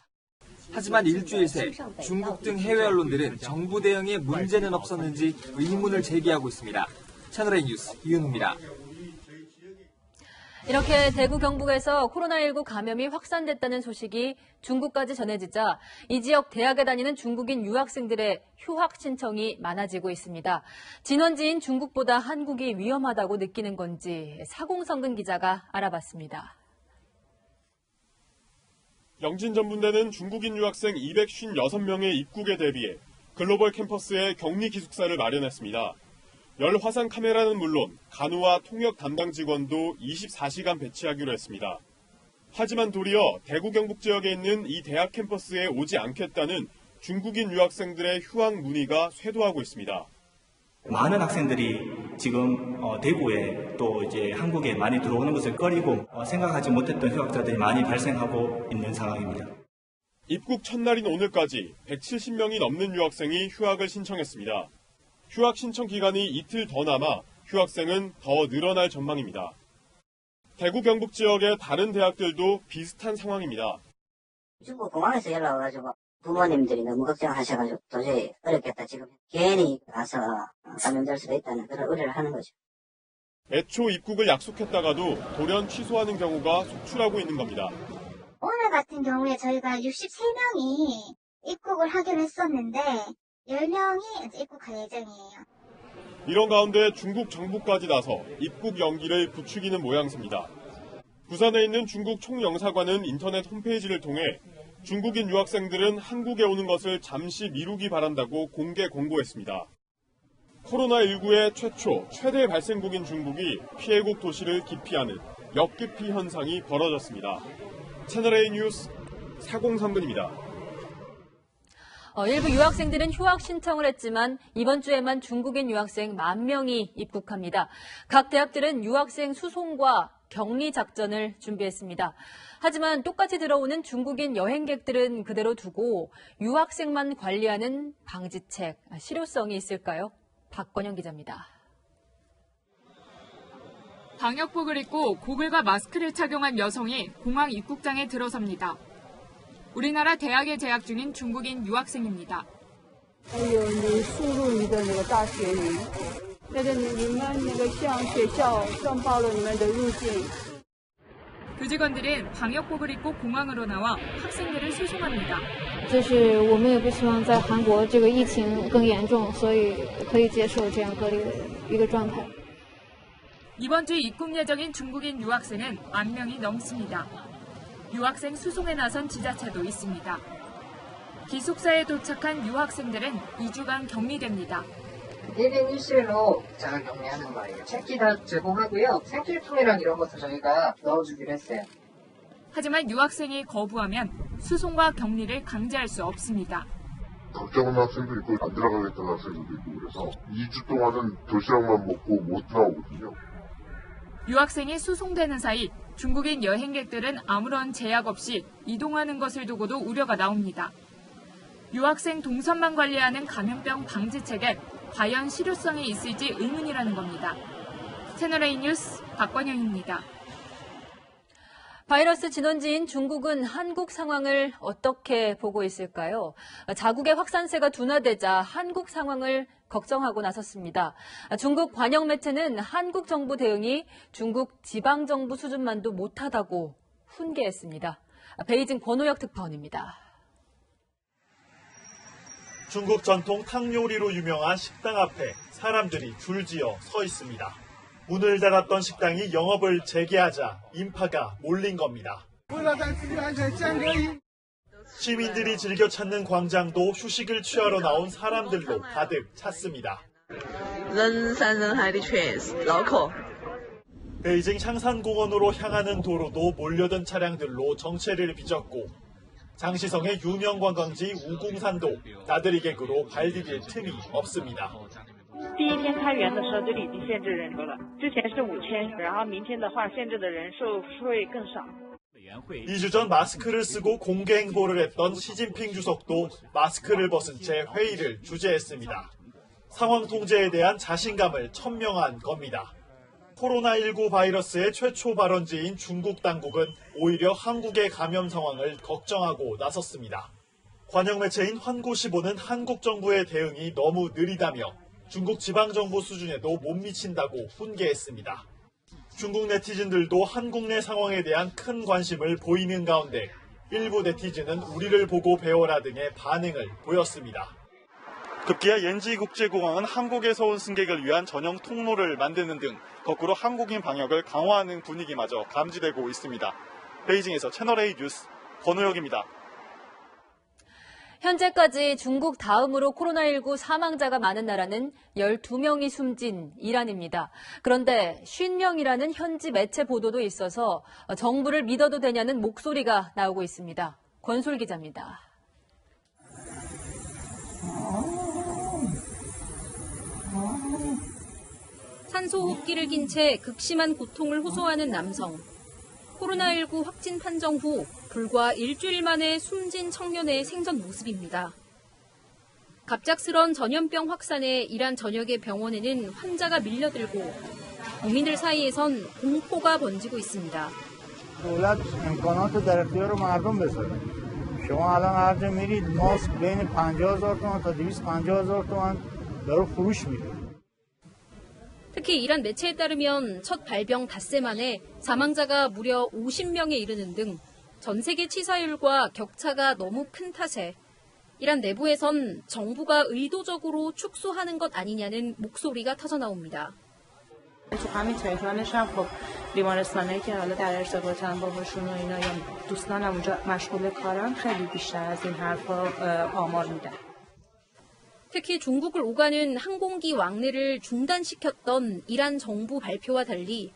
하지만 일주일 새 중국 등 해외 언론들은 정부 대응에 문제는 없었는지 의문을 제기하고 있습니다. 채널A 뉴스 이윤우입니다. 이렇게 대구 경북에서 코로나19 감염이 확산됐다는 소식이 중국까지 전해지자 이 지역 대학에 다니는 중국인 유학생들의 휴학 신청이 많아지고 있습니다. 진원지인 중국보다 한국이 위험하다고 느끼는 건지 사공성근 기자가 알아봤습니다. 영진전문대는 중국인 유학생 256명의 입국에 대비해 글로벌 캠퍼스에 격리 기숙사를 마련했습니다. 열 화상 카메라는 물론 간호와 통역 담당 직원도 24시간 배치하기로 했습니다. 하지만 도리어 대구 경북 지역에 있는 이 대학 캠퍼스에 오지 않겠다는 중국인 유학생들의 휴학 문의가 쇄도하고 있습니다. 많은 학생들이 지금 대구에 또 이제 한국에 많이 들어오는 것을 꺼리고 생각하지 못했던 휴학자들이 많이 발생하고 있는 상황입니다. 입국 첫날인 오늘까지 170명이 넘는 유학생이 휴학을 신청했습니다. 휴학 신청 기간이 이틀 더 남아 휴학생은 더 늘어날 전망입니다. 대구 경북 지역의 다른 대학들도 비슷한 상황입니다. 중국 공항에서 연락 와가지고 부모님들이 너무 걱정하셔가지고 도저히 어렵겠다. 지금 괜히 가서 감염될 수도 있다는 그런 우려를 하는 거죠. 애초 입국을 약속했다가도 돌연 취소하는 경우가 속출하고 있는 겁니다. 오늘 같은 경우에 저희가 63명이 입국을 하기로 했었는데 10명이 입국할 예정이에요. 이런 가운데 중국 정부까지 나서 입국 연기를 부추기는 모양새입니다. 부산에 있는 중국 총영사관은 인터넷 홈페이지를 통해 중국인 유학생들은 한국에 오는 것을 잠시 미루기 바란다고 공개 공고했습니다. 코로나19의 최대 발생국인 중국이 피해국 도시를 기피하는 역기피 현상이 벌어졌습니다. 채널A 뉴스 403분입니다. 일부 유학생들은 휴학 신청을 했지만 이번 주에만 중국인 유학생 10,000명이 입국합니다. 각 대학들은 유학생 수송과 격리 작전을 준비했습니다. 하지만 똑같이 들어오는 중국인 여행객들은 그대로 두고 유학생만 관리하는 방지책, 실효성이 있을까요? 박건영 기자입니다. 방역복을 입고 고글과 마스크를 착용한 여성이 공항 입국장에 들어섭니다. 우리나라 대학에 재학 중인 중국인 유학생입니다. 교직원들은 방역복을 입고 공항으로 나와 학생들을 수송합니다. 这是我们也不希望在韩国这个疫情更严重，所以可以接受这样隔离的一个状态。 이번 주 입국 예정인 중국인 유학생은 10,000명이 넘습니다. 유학생 수송에 나선 지자체도 있습니다. 기숙사에 도착한 유학생들은 2주간 격리됩니다. 1인 1실로 자가 격리하는 거예요. 책기 다 제공하고요. 생필품이랑 이런 것도 저희가 넣어주기로 했어요. 하지만 유학생이 거부하면 수송과 격리를 강제할 수 없습니다. 걱정하는 학생도 있고 안 들어가겠다는 학생도 있고 그래서 2주 동안은 도시락만 먹고 못 들어오거든요. 유학생이 수송되는 사이 중국인 여행객들은 아무런 제약 없이 이동하는 것을 두고도 우려가 나옵니다. 유학생 동선만 관리하는 감염병 방지책에 과연 실효성이 있을지 의문이라는 겁니다. 채널A 뉴스 박건영입니다. 바이러스 진원지인 중국은 한국 상황을 어떻게 보고 있을까요? 자국의 확산세가 둔화되자 한국 상황을 걱정하고 나섰습니다. 중국 관영 매체는 한국 정부 대응이 중국 지방정부 수준만도 못하다고 훈계했습니다. 베이징 권호혁 특파원입니다. 중국 전통 탕 요리로 유명한 식당 앞에 사람들이 줄지어 서 있습니다. 문을 닫았던 식당이 영업을 재개하자 인파가 몰린 겁니다. 시민들이 즐겨 찾는 광장도 휴식을 취하러 나온 사람들로 가득 찼습니다. 베이징 샹산공원으로 향하는 도로도 몰려든 차량들로 정체를 빚었고 장시성의 유명 관광지 우궁산도 나들이 객으로 발 디딜 틈이 없습니다. 第一天开园的时候这里已经限制人数了，之前是5000，然后明天的话限制的人数会更少。 2주 전 마스크를 쓰고 공개 행보를 했던 시진핑 주석도 마스크를 벗은 채 회의를 주재했습니다. 상황 통제에 대한 자신감을 천명한 겁니다. 코로나19 바이러스의 최초 발원지인 중국 당국은 오히려 한국의 감염 상황을 걱정하고 나섰습니다. 관영 매체인 환고시보는 한국 정부의 대응이 너무 느리다며 중국 지방정부 수준에도 못 미친다고 훈계했습니다. 중국 네티즌들도 한국 내 상황에 대한 큰 관심을 보이는 가운데 일부 네티즌은 우리를 보고 배워라 등의 반응을 보였습니다. 급기야 옌지국제공항은 한국에서 온 승객을 위한 전용 통로를 만드는 등 거꾸로 한국인 방역을 강화하는 분위기마저 감지되고 있습니다. 베이징에서 채널A 뉴스 권호혁입니다. 현재까지 중국 다음으로 코로나19 사망자가 많은 나라는 12명이 숨진 이란입니다. 그런데 50명이라는 현지 매체 보도도 있어서 정부를 믿어도 되냐는 목소리가 나오고 있습니다. 권솔 기자입니다. 산소호흡기를 낀 채 극심한 고통을 호소하는 남성. 코로나19 확진 판정 후 불과 일주일 만에 숨진 청년의 생전 모습입니다. 갑작스런 전염병 확산에 이란 전역의 병원에는 환자가 밀려들고 국민들 사이에선 공포가 번지고 있습니다. دولت امکانات در اختیار مردم بذاره. شما الان هر جا میرید ماسک بین 50,000 تومان تا 250,000 تومان داره فروش میره. 특히 이란 매체에 따르면 첫 발병 닷새 만에 사망자가 무려 50명에 이르는 등 전 세계 치사율과 격차가 너무 큰 탓에 이란 내부에선 정부가 의도적으로 축소하는 것 아니냐는 목소리가 터져나옵니다. تو همین تهرانش هم خب بیمارستانایی که حالا در ارتباطن باهاشون و اینا یا دوستانم اونجا مشغول کارن خیلی بیشتر از این حرفا آمار میدن. 특히 중국을 오가는 항공기 왕래를 중단시켰던 이란 정부 발표와 달리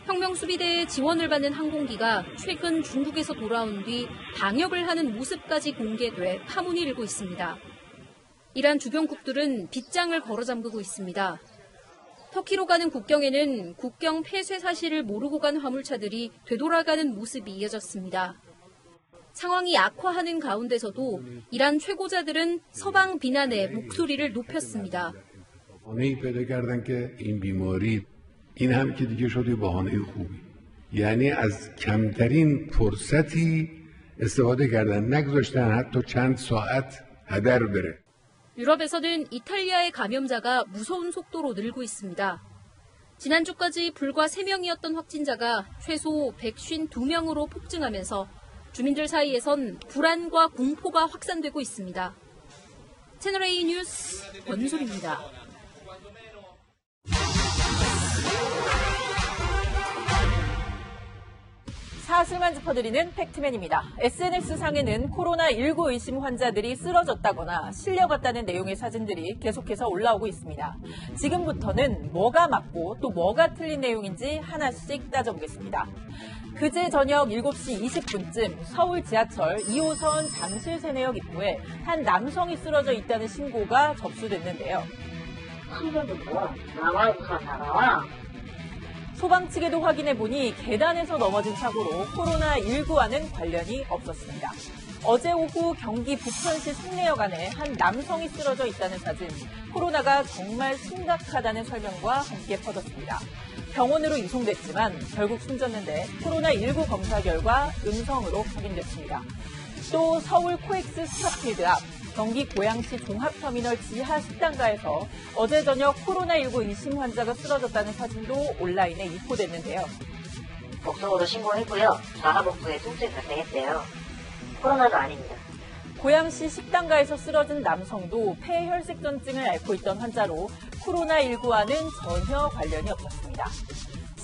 혁명수비대에 지원을 받는 항공기가 최근 중국에서 돌아온 뒤 방역을 하는 모습까지 공개돼 파문이 일고 있습니다. 이란 주변국들은 빗장을 걸어 잠그고 있습니다. 터키로 가는 국경에는 국경 폐쇄 사실을 모르고 간 화물차들이 되돌아가는 모습이 이어졌습니다. 상황이 악화하는 가운데서도 이란 최고자들은 서방 비난에 목소리를 높였습니다. این هم که دیگه شده بهانه خوبی یعنی از کمترین فرصتی استفاده کردن نگذاشتن حتی چند ساعت هدر بره 유럽에서는 이탈리아의 감염자가 무서운 속도로 늘고 있습니다. 지난주까지 불과 3명이었던 확진자가 최소 152명으로 폭증하면서 주민들 사이에선 불안과 공포가 확산되고 있습니다. 채널A 뉴스 권솔입니다. 사실만 짚어드리는 팩트맨입니다. SNS상에는 코로나19 의심 환자들이 쓰러졌다거나 실려갔다는 내용의 사진들이 계속해서 올라오고 있습니다. 지금부터는 뭐가 맞고 또 뭐가 틀린 내용인지 하나씩 따져보겠습니다. 그제 저녁 7시 20분쯤 서울 지하철 2호선 잠실세내역 입구에 한 남성이 쓰러져 있다는 신고가 접수됐는데요. 소방 측에도 확인해보니 계단에서 넘어진 사고로 코로나19와는 관련이 없었습니다. 어제 오후 경기 부천시 송내역 안에 한 남성이 쓰러져 있다는 사진, 코로나가 정말 심각하다는 설명과 함께 퍼졌습니다. 병원으로 이송됐지만 결국 숨졌는데 코로나19 검사 결과 음성으로 확인됐습니다. 또 서울 코엑스 스타필드 앞 경기 고양시 종합터미널 지하 식당가에서 어제 저녁 코로나19 의심 환자가 쓰러졌다는 사진도 온라인에 유포됐는데요. 복속으로 신고했고요. 좌하복부에 통증이 발생했대요. 코로나도 아닙니다. 고양시 식당가에서 쓰러진 남성도 폐혈색전증을 앓고 있던 환자로 코로나19와는 전혀 관련이 없었습니다.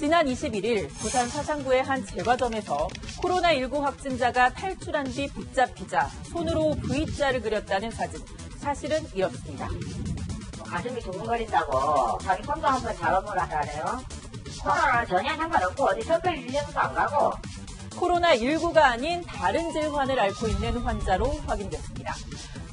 지난 21일 부산 사상구의 한 제과점에서 코로나19 확진자가 탈출한 뒤 붙잡히자 손으로 V자를 그렸다는 사진. 사실은 이렇습니다. 가슴이 두근거린다고 자기 폰도 한번 잡아보라 하네요. 코로나랑 전혀 상관없고 어디 특별 유전도 안 가고. 코로나19가 아닌 다른 질환을 앓고 있는 환자로 확인됐습니다.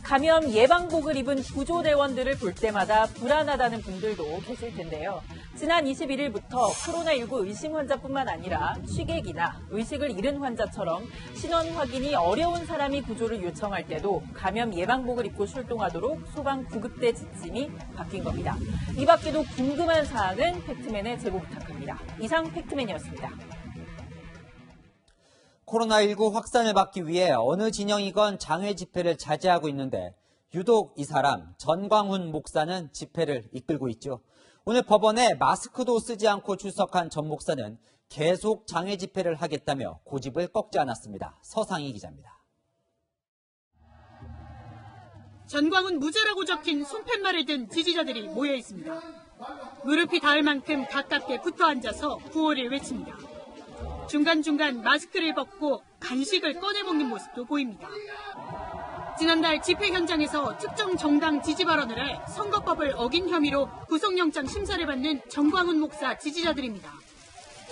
감염 예방복을 입은 구조대원들을 볼 때마다 불안하다는 분들도 계실 텐데요. 지난 21일부터 코로나19 의심 환자뿐만 아니라 취객이나 의식을 잃은 환자처럼 신원 확인이 어려운 사람이 구조를 요청할 때도 감염 예방복을 입고 출동하도록 소방 구급대 지침이 바뀐 겁니다. 이 밖에도 궁금한 사항은 팩트맨에 제보 부탁합니다. 이상 팩트맨이었습니다. 코로나19 확산을 막기 위해 어느 진영이건 장외 집회를 자제하고 있는데 유독 이 사람 전광훈 목사는 집회를 이끌고 있죠. 오늘 법원에 마스크도 쓰지 않고 출석한 전 목사는 계속 장외 집회를 하겠다며 고집을 꺾지 않았습니다. 서상희 기자입니다. 전광훈 무죄라고 적힌 손팻말을 든 지지자들이 모여 있습니다. 무릎이 닿을 만큼 가깝게 붙어 앉아서 구호를 외칩니다. 중간중간 마스크를 벗고 간식을 꺼내 먹는 모습도 보입니다. 지난달 집회 현장에서 특정 정당 지지 발언을 해 선거법을 어긴 혐의로 구속영장 심사를 받는 전광훈 목사 지지자들입니다.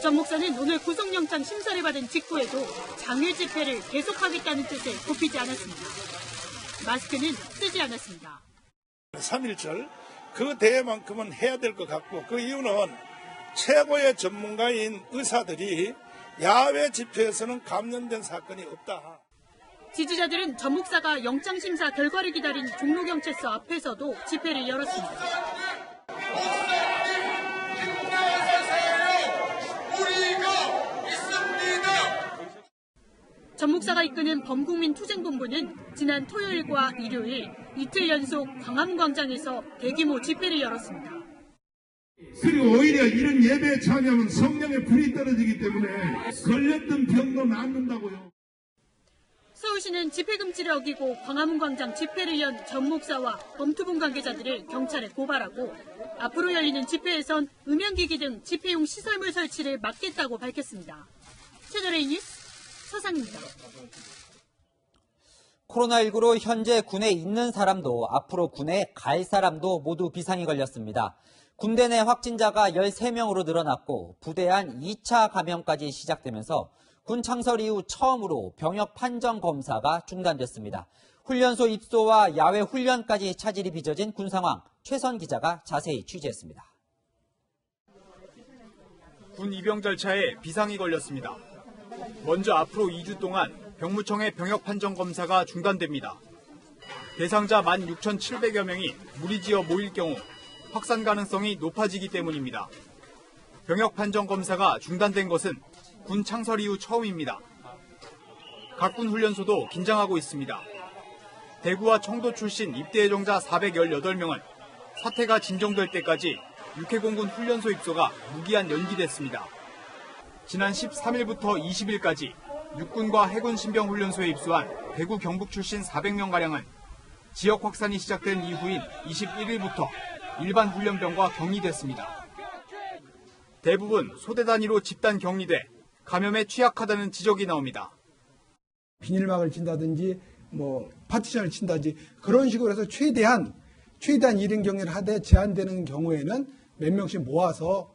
전 목사는 오늘 구속영장 심사를 받은 직후에도 장외 집회를 계속하겠다는 뜻을 굽히지 않았습니다. 마스크는 쓰지 않았습니다. 3.1절 그 대회만큼은 해야 될 것 같고 그 이유는 최고의 전문가인 의사들이 야외 집회에서는 감염된 사건이 없다. 지지자들은 전 목사가 영장심사 결과를 기다린 종로경찰서 앞에서도 집회를 열었습니다. 전 목사가 이끄는 범국민투쟁본부는 지난 토요일과 일요일 이틀 연속 광화문광장에서 대규모 집회를 열었습니다. 그리고 오히려 이런 예배에 참여하면 성령의 불이 떨어지기 때문에 걸렸던 병도 낫는다고요. 서울시는 집회 금지를 어기고 광화문광장 집회를 연 전 목사와 범투본 관계자들을 경찰에 고발하고 앞으로 열리는 집회에선 음향기기 등 집회용 시설물 설치를 막겠다고 밝혔습니다. 채널A 뉴스 서상입니다. 코로나19로 현재 군에 있는 사람도 앞으로 군에 갈 사람도 모두 비상이 걸렸습니다. 군대 내 확진자가 13명으로 늘어났고 부대 안 2차 감염까지 시작되면서 군 창설 이후 처음으로 병역 판정 검사가 중단됐습니다. 훈련소 입소와 야외 훈련까지 차질이 빚어진 군 상황, 최선 기자가 자세히 취재했습니다. 군 입영 절차에 비상이 걸렸습니다. 먼저 앞으로 2주 동안 병무청의 병역 판정 검사가 중단됩니다. 대상자 16,700여 명이 무리지어 모일 경우 확산 가능성이 높아지기 때문입니다. 병역 판정 검사가 중단된 것은 군 창설 이후 처음입니다. 각 군 훈련소도 긴장하고 있습니다. 대구와 청도 출신 입대 예정자 418명은 사태가 진정될 때까지 육해공군 훈련소 입소가 무기한 연기됐습니다. 지난 13일부터 20일까지 육군과 해군 신병훈련소에 입소한 대구 경북 출신 400명가량은 지역 확산이 시작된 이후인 21일부터 일반 훈련병과 격리됐습니다. 대부분 소대 단위로 집단 격리돼 감염에 취약하다는 지적이 나옵니다. 비닐막을 친다든지 파티션을 친다든지 그런 식으로 해서 최대한 1인 격리를 하되 제한되는 경우에는 몇 명씩 모아서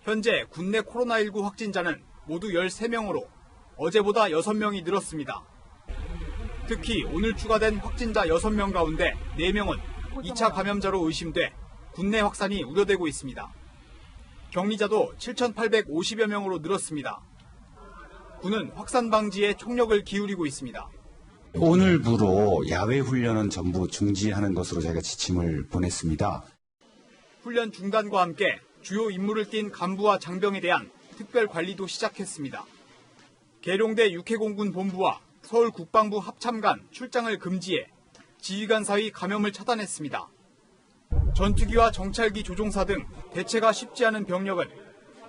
현재 국내 코로나19 확진자는 모두 13명으로 어제보다 6명이 늘었습니다. 특히 오늘 추가된 확진자 6명 가운데 4명은 2차 감염자로 의심돼 국내 확산이 우려되고 있습니다. 격리자도 7,850여 명으로 늘었습니다. 군은 확산 방지에 총력을 기울이고 있습니다. 오늘부로 야외 훈련은 전부 중지하는 것으로 저희가 지침을 보냈습니다. 훈련 중단과 함께 주요 임무를 띈 간부와 장병에 대한 특별 관리도 시작했습니다. 계룡대 육해공군 본부와 서울 국방부 합참 간 출장을 금지해 지휘관 사이 감염을 차단했습니다. 전투기와 정찰기 조종사 등 대체가 쉽지 않은 병력은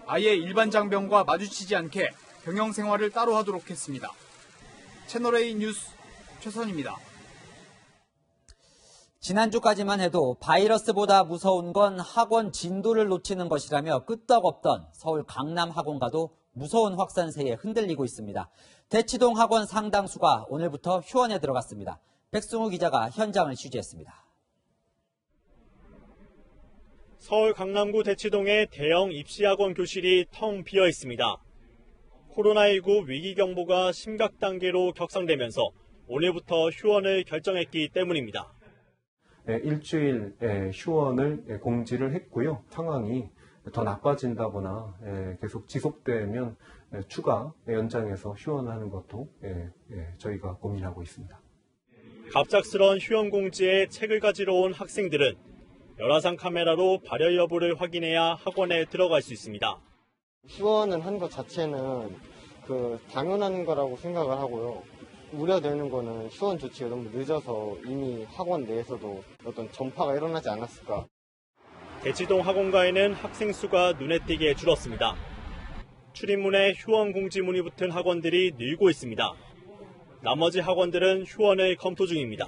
아예 일반 장병과 마주치지 않게 병영 생활을 따로 하도록 했습니다. 채널A 뉴스 최선입니다. 지난주까지만 해도 바이러스보다 무서운 건 학원 진도를 놓치는 것이라며 끄떡없던 서울 강남 학원가도 무서운 확산세에 흔들리고 있습니다. 대치동 학원 상당수가 오늘부터 휴원에 들어갔습니다. 백승우 기자가 현장을 취재했습니다. 서울 강남구 대치동의 대형 입시학원 교실이 텅 비어 있습니다. 코로나19 위기경보가 심각 단계로 격상되면서 오늘부터 휴원을 결정했기 때문입니다. 일주일 휴원을 공지를 했고요. 상황이 더 나빠진다거나 계속 지속되면 추가 연장해서 휴원하는 것도 저희가 고민하고 있습니다. 갑작스런 휴원 공지에 책을 가지러 온 학생들은 열화상 카메라로 발열 여부를 확인해야 학원에 들어갈 수 있습니다. 휴원을 한 것 자체는 당연한 거라고 생각을 하고요. 우려되는 거는 휴원 조치가 너무 늦어서 이미 학원 내에서도 어떤 전파가 일어나지 않았을까. 대치동 학원가에는 학생 수가 눈에 띄게 줄었습니다. 출입문에 휴원 공지문이 붙은 학원들이 늘고 있습니다. 나머지 학원들은 휴원을 검토 중입니다.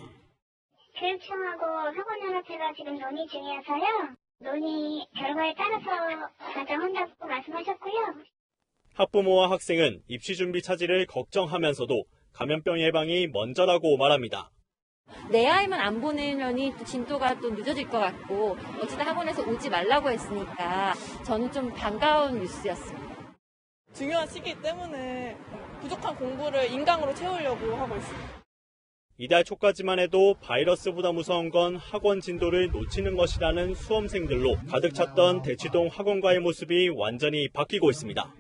교육청하고 학원연합회가 지금 논의 중이어서요. 논의 결과에 따라서 결정한다고 말씀하셨고요. 학부모와 학생은 입시 준비 차질을 걱정하면서도 감염병 예방이 먼저라고 말합니다. 내 아이만 안 보내려니 또 진도가 또 늦어질 것 같고 어쨌든 학원에서 오지 말라고 했으니까 저는 좀 반가운 뉴스였습니다. 중요한 시기 때문에 부족한 공부를 인강으로 채우려고 하고 있습니다. 이달 초까지만 해도 바이러스보다 무서운 건 학원 진도를 놓치는 것이라는 수험생들로 가득 찼던 대치동 학원가의 모습이 완전히 바뀌고 있습니다.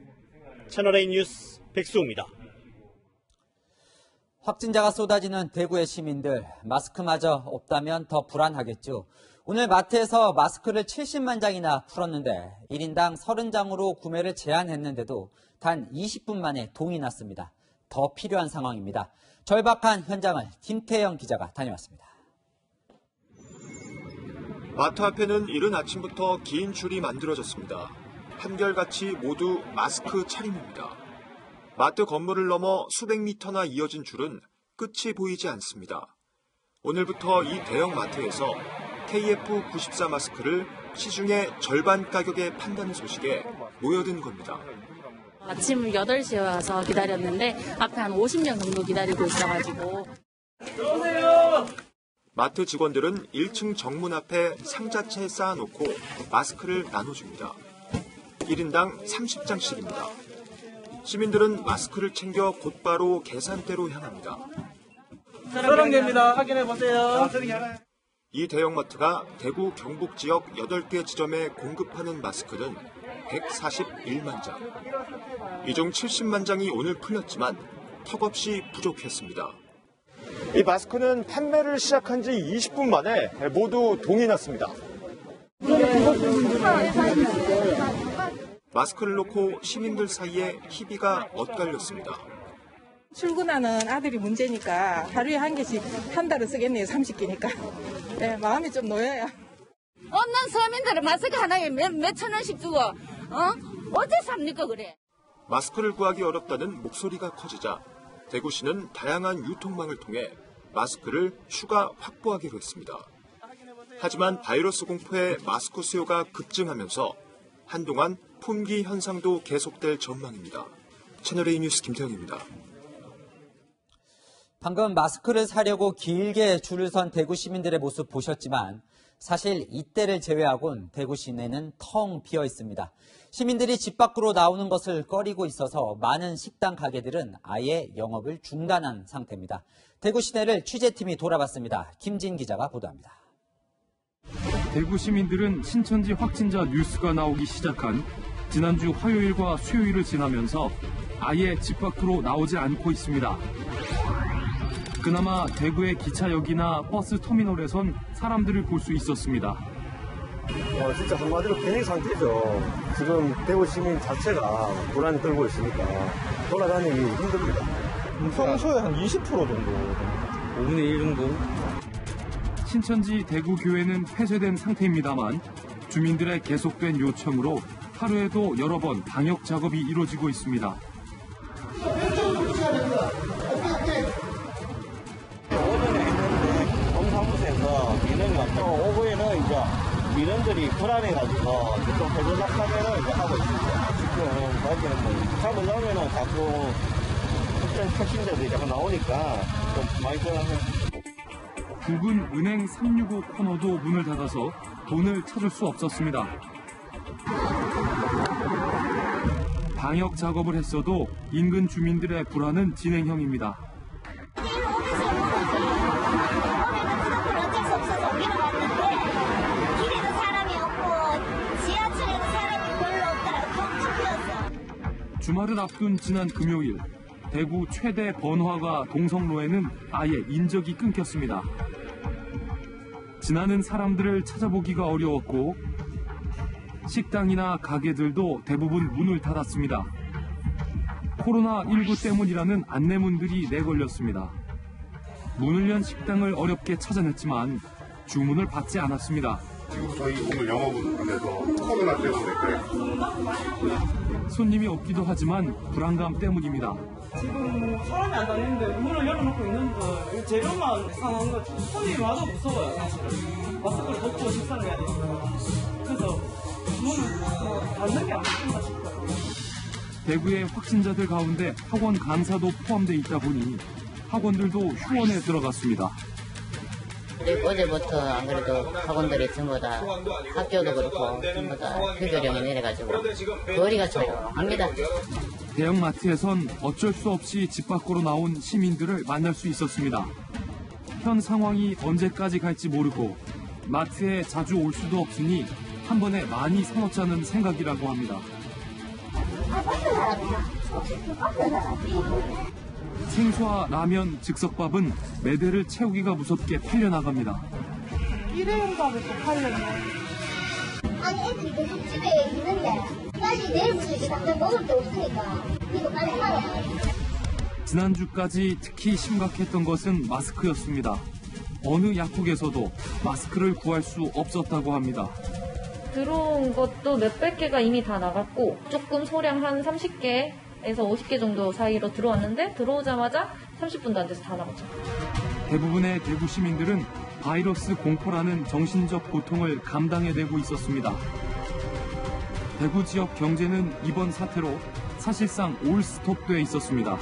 채널A 뉴스 백수호입니다. 확진자가 쏟아지는 대구의 시민들, 마스크마저 없다면 더 불안하겠죠. 오늘 마트에서 마스크를 70만 장이나 풀었는데 1인당 30장으로 구매를 제한했는데도 단 20분 만에 동이 났습니다. 더 필요한 상황입니다. 절박한 현장을 김태영 기자가 다녀왔습니다. 마트 앞에는 이른 아침부터 긴 줄이 만들어졌습니다. 한결같이 모두 마스크 차림입니다. 마트 건물을 넘어 수백 미터나 이어진 줄은 끝이 보이지 않습니다. 오늘부터 이 대형 마트에서 KF94 마스크를 시중의 절반 가격에 판다는 소식에 모여든 겁니다. 아침 8시에 와서 기다렸는데 앞에 한 50명 정도 기다리고 있어가지고. 마트 직원들은 1층 정문 앞에 상자채 쌓아놓고 마스크를 나눠줍니다. 1인당 30장씩입니다. 시민들은 마스크를 챙겨 곧바로 계산대로 향합니다. 30개입니다. 확인해보세요. 이 대형마트가 대구 경북 지역 8개 지점에 공급하는 마스크는 141만 장. 이 중 70만 장이 오늘 풀렸지만 턱없이 부족했습니다. 이 마스크는 판매를 시작한 지 20분 만에 모두 동이 났습니다. 마스크를 놓고 시민들 사이에 희비가 엇갈렸습니다. 출근하는 아들이 문제니까 하루에 한 개씩 한 달을 쓰겠네요. 30개니까. 네, 마음이 좀 놓여요. 없는 서민들은 마스크 하나에 몇천 원씩 주고 어째 삽니까 그래. 마스크를 구하기 어렵다는 목소리가 커지자 대구시는 다양한 유통망을 통해 마스크를 추가 확보하기로 했습니다. 하지만 바이러스 공포에 마스크 수요가 급증하면서 한동안 품귀 현상도 계속될 전망입니다. 채널A 뉴스 김태형입니다. 방금 마스크를 사려고 길게 줄을 선 대구 시민들의 모습 보셨지만 사실 이때를 제외하곤 대구 시내는 텅 비어 있습니다. 시민들이 집 밖으로 나오는 것을 꺼리고 있어서 많은 식당 가게들은 아예 영업을 중단한 상태입니다. 대구 시내를 취재팀이 돌아봤습니다. 김진 기자가 보도합니다. 대구 시민들은 신천지 확진자 뉴스가 나오기 시작한 지난주 화요일과 수요일을 지나면서 아예 집 밖으로 나오지 않고 있습니다. 그나마 대구의 기차역이나 버스 터미널에선 사람들을 볼 수 있었습니다. 진짜 한마디로 패닉 상태죠. 지금 대구 시민 자체가 불안이 떨고 있으니까 돌아다니기 힘듭니다. 평소에 한 20% 정도, 5분의 1 정도. 신천지 대구 교회는 폐쇄된 상태입니다만 주민들의 계속된 요청으로 하루에도 여러 번 방역 작업이 이루어지고 있습니다. 동사무소에서 민원이 왔고 오후에는 이제 민원들이 불안해가지고 좀 해결하려면 이제 하고 있습니다. 지금 거기는 뭐 잠을 넣으면은 자꾸 특정 택신자들이 자꾸 나오니까 좀 많이 불안해요. 부근 은행 365 코너도 문을 닫아서 돈을 찾을 수 없었습니다. 방역 작업을 했어도 인근 주민들의 불안은 진행형입니다. 주말을 앞둔 지난 금요일, 대구 최대 번화가 동성로에는 아예 인적이 끊겼습니다. 지나는 사람들을 찾아보기가 어려웠고 식당이나 가게들도 대부분 문을 닫았습니다. 코로나19 때문이라는 안내문들이 내걸렸습니다. 문을 연 식당을 어렵게 찾아냈지만 주문을 받지 않았습니다. 지금 저희 오늘 영업은 안 돼서 코로나 때문에 그래요. 손님이 없기도 하지만 불안감 때문입니다. 지금 사람이 안 다니는데 문을 열어놓고 있는데 재료만 상한 거지. 손님이 와도 무서워요, 사실은. 마스크를 벗고 식사를 해야 되니까. 그래서 문을 닫는 게 안 된다 싶어요. 대구의 확진자들 가운데 학원 강사도 포함되어 있다 보니 학원들도 휴원에 들어갔습니다. 어제부터 안 그래도 학원들이 전부 다 학교도 그렇고 전부 다 휴교령이 내려가지고 거리가 조용합니다. 대형마트에선 어쩔 수 없이 집 밖으로 나온 시민들을 만날 수 있었습니다. 현 상황이 언제까지 갈지 모르고 마트에 자주 올 수도 없으니 한 번에 많이 사놓자는 생각이라고 합니다. 생수와 라면, 즉석밥은 매대를 채우기가 무섭게 팔려나갑니다. 일회용밥을 또 팔려면 아니 애들이 계속 집에 있는데 빨리 내일부터 이제 당장 먹을 게 없으니까 이거 빨리 사라. 지난주까지 특히 심각했던 것은 마스크였습니다. 어느 약국에서도 마스크를 구할 수 없었다고 합니다. 들어온 것도 몇백 개가 이미 다 나갔고 조금 소량 한 30개에서 50개 정도 사이로 들어왔는데 들어오자마자 30분도 안 돼서 다 나갔죠. 대부분의 대구 시민들은 바이러스 공포라는 정신적 고통을 감당해내고 있었습니다. 대구 지역 경제는 이번 사태로 사실상 올스톱돼 있었습니다.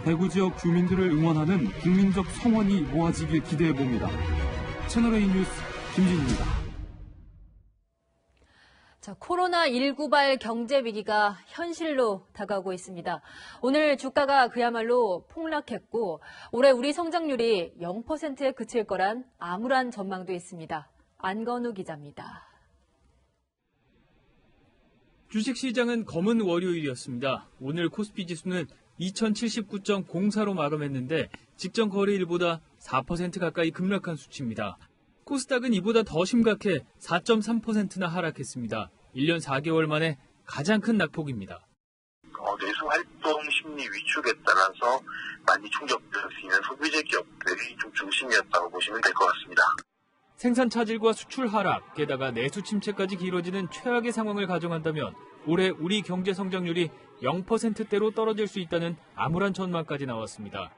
대구 지역 주민들을 응원하는 국민적 성원이 모아지길 기대해봅니다. 채널A 뉴스 김진입니다. 자, 코로나19발 경제 위기가 현실로 다가오고 있습니다. 오늘 주가가 그야말로 폭락했고 올해 우리 성장률이 0%에 그칠 거란 암울한 전망도 있습니다. 안건우 기자입니다. 주식시장은 검은 월요일이었습니다. 오늘 코스피 지수는 2079.04로 마감했는데 직전 거래일보다 4% 가까이 급락한 수치입니다. 코스닥은 이보다 더 심각해 4.3%나 하락했습니다. 1년 4개월 만에 가장 큰 낙폭입니다. 내수 활동 심리 위축에 따라서 많이 충격될 수 있는 소비재 기업들이 좀 중심이었다고 보시면 될 것 같습니다. 생산 차질과 수출 하락, 게다가 내수 침체까지 길어지는 최악의 상황을 가정한다면 올해 우리 경제 성장률이 0%대로 떨어질 수 있다는 암울한 전망까지 나왔습니다.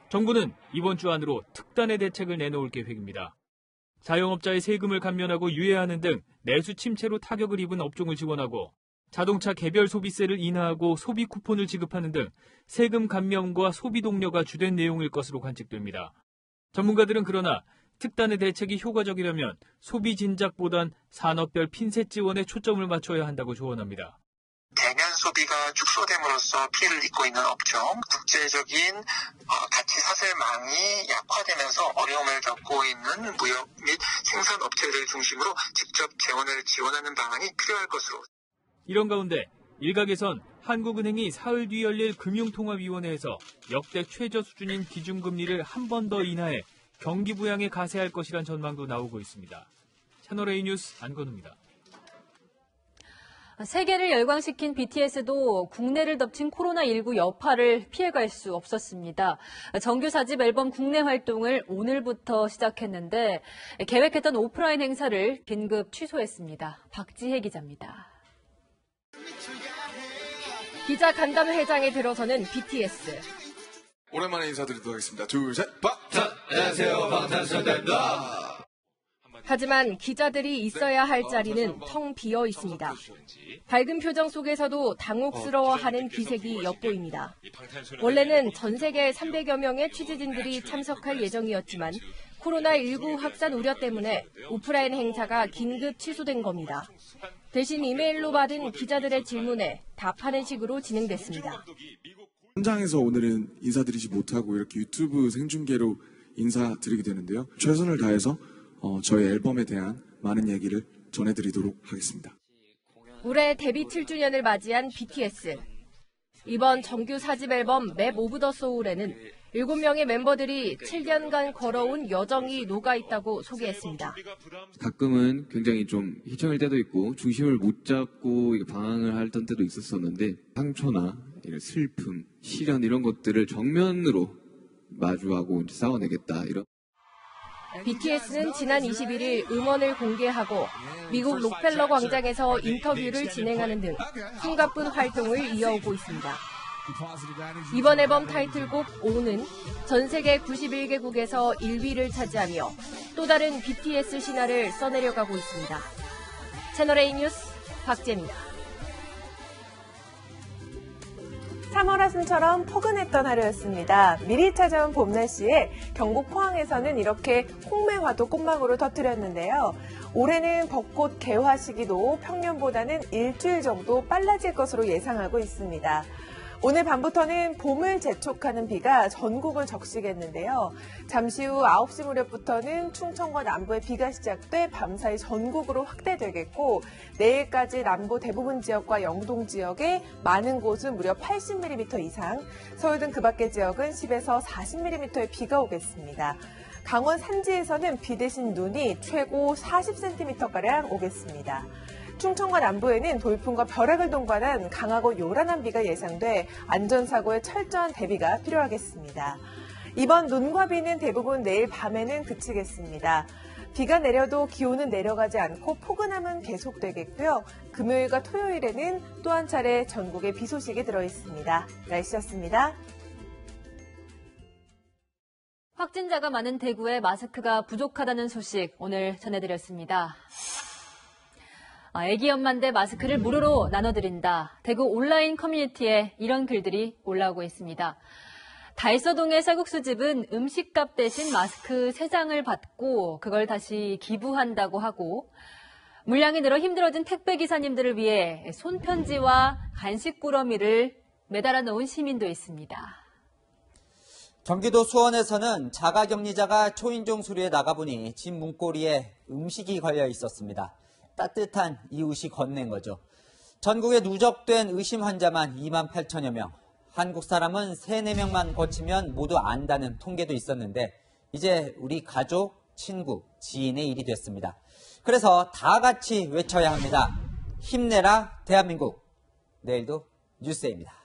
정부는 이번 주 안으로 특단의 대책을 내놓을 계획입니다. 자영업자의 세금을 감면하고 유예하는 등 내수 침체로 타격을 입은 업종을 지원하고 자동차 개별 소비세를 인하하고 소비 쿠폰을 지급하는 등 세금 감면과 소비 독려가 주된 내용일 것으로 관측됩니다. 전문가들은 그러나 특단의 대책이 효과적이려면 소비 진작보단 산업별 핀셋 지원에 초점을 맞춰야 한다고 조언합니다. 대면 소비가 축소됨으로써 피해를 입고 있는 업종, 국제적인 가치 사슬망이 약화되면서 어려움을 겪고 있는 무역 및 생산 업체들 중심으로 직접 재원을 지원하는 방안이 필요할 것으로. 이런 가운데 일각에선 한국은행이 사흘 뒤 열릴 금융통화위원회에서 역대 최저 수준인 기준금리를 한 번 더 인하해 경기 부양에 가세할 것이란 전망도 나오고 있습니다. 채널A 뉴스 안건우입니다. 세계를 열광시킨 BTS도 국내를 덮친 코로나19 여파를 피해갈 수 없었습니다. 정규 4집 앨범 국내 활동을 오늘부터 시작했는데 계획했던 오프라인 행사를 긴급 취소했습니다. 박지혜 기자입니다. 기자 간담회장에 들어서는 BTS. 오랜만에 인사드리도록 하겠습니다. 둘, 셋, 안녕하세요, 방탄소년단입니다. 하지만 기자들이 있어야 할 자리는 텅 비어 있습니다. 밝은 표정 속에서도 당혹스러워하는 기색이 엿보입니다. 원래는 전 세계 300여 명의 취재진들이 참석할 예정이었지만 코로나19 확산 우려 때문에 오프라인 행사가 긴급 취소된 겁니다. 대신 이메일로 받은 기자들의 질문에 답하는 식으로 진행됐습니다. 현장에서 오늘은 인사드리지 못하고 이렇게 유튜브 생중계로 인사드리게 되는데요. 최선을 다해서 저희 앨범에 대한 많은 얘기를 전해드리도록 하겠습니다. 올해 데뷔 7주년을 맞이한 BTS. 이번 정규 4집 앨범 맵 오브 더 소울에는 7명의 멤버들이 7년간 걸어온 여정이 녹아있다고 소개했습니다. 가끔은 굉장히 좀 휘청일 때도 있고 중심을 못 잡고 방황을 하던 때도 있었었는데 상처나 이런 슬픔, 시련 이런 것들을 정면으로 마주하고 이제 싸워내겠다 이런. BTS는 지난 21일 음원을 공개하고 미국 록펠러 광장에서 인터뷰를 진행하는 등 숨가쁜 활동을 이어오고 있습니다. 이번 앨범 타이틀곡 O는 전 세계 91개국에서 1위를 차지하며 또 다른 BTS 신화를 써내려가고 있습니다. 채널A 뉴스 박재입니다. 3월 하순처럼 포근했던 하루였습니다. 미리 찾아온 봄 날씨에 경북 포항에서는 이렇게 홍매화도 꽃망울을 터뜨렸는데요. 올해는 벚꽃 개화 시기도 평년보다는 일주일 정도 빨라질 것으로 예상하고 있습니다. 오늘 밤부터는 봄을 재촉하는 비가 전국을 적시겠는데요. 잠시 후 9시 무렵부터는 충청과 남부에 비가 시작돼 밤사이 전국으로 확대되겠고 내일까지 남부 대부분 지역과 영동 지역에 많은 곳은 무려 80mm 이상, 서울 등 그 밖의 지역은 10에서 40mm의 비가 오겠습니다. 강원 산지에서는 비 대신 눈이 최고 40cm가량 오겠습니다. 충청과 남부에는 돌풍과 벼락을 동반한 강하고 요란한 비가 예상돼 안전사고에 철저한 대비가 필요하겠습니다. 이번 눈과 비는 대부분 내일 밤에는 그치겠습니다. 비가 내려도 기온은 내려가지 않고 포근함은 계속되겠고요. 금요일과 토요일에는 또 한 차례 전국에 비 소식이 들어있습니다. 날씨였습니다. 확진자가 많은 대구에 마스크가 부족하다는 소식 오늘 전해드렸습니다. 애기 엄마인데 마스크를 무료로 나눠드린다. 대구 온라인 커뮤니티에 이런 글들이 올라오고 있습니다. 달서동의 쌀국수집은 음식값 대신 마스크 3장을 받고 그걸 다시 기부한다고 하고, 물량이 늘어 힘들어진 택배기사님들을 위해 손편지와 간식 꾸러미를 매달아 놓은 시민도 있습니다. 경기도 수원에서는 자가격리자가 초인종 수리에 나가보니 집 문고리에 음식이 걸려 있었습니다. 따뜻한 이웃이 건넨 거죠. 전국에 누적된 의심 환자만 28,000여 명. 한국 사람은 3, 4명만 거치면 모두 안다는 통계도 있었는데 이제 우리 가족, 친구, 지인의 일이 됐습니다. 그래서 다 같이 외쳐야 합니다. 힘내라 대한민국. 내일도 뉴스입니다.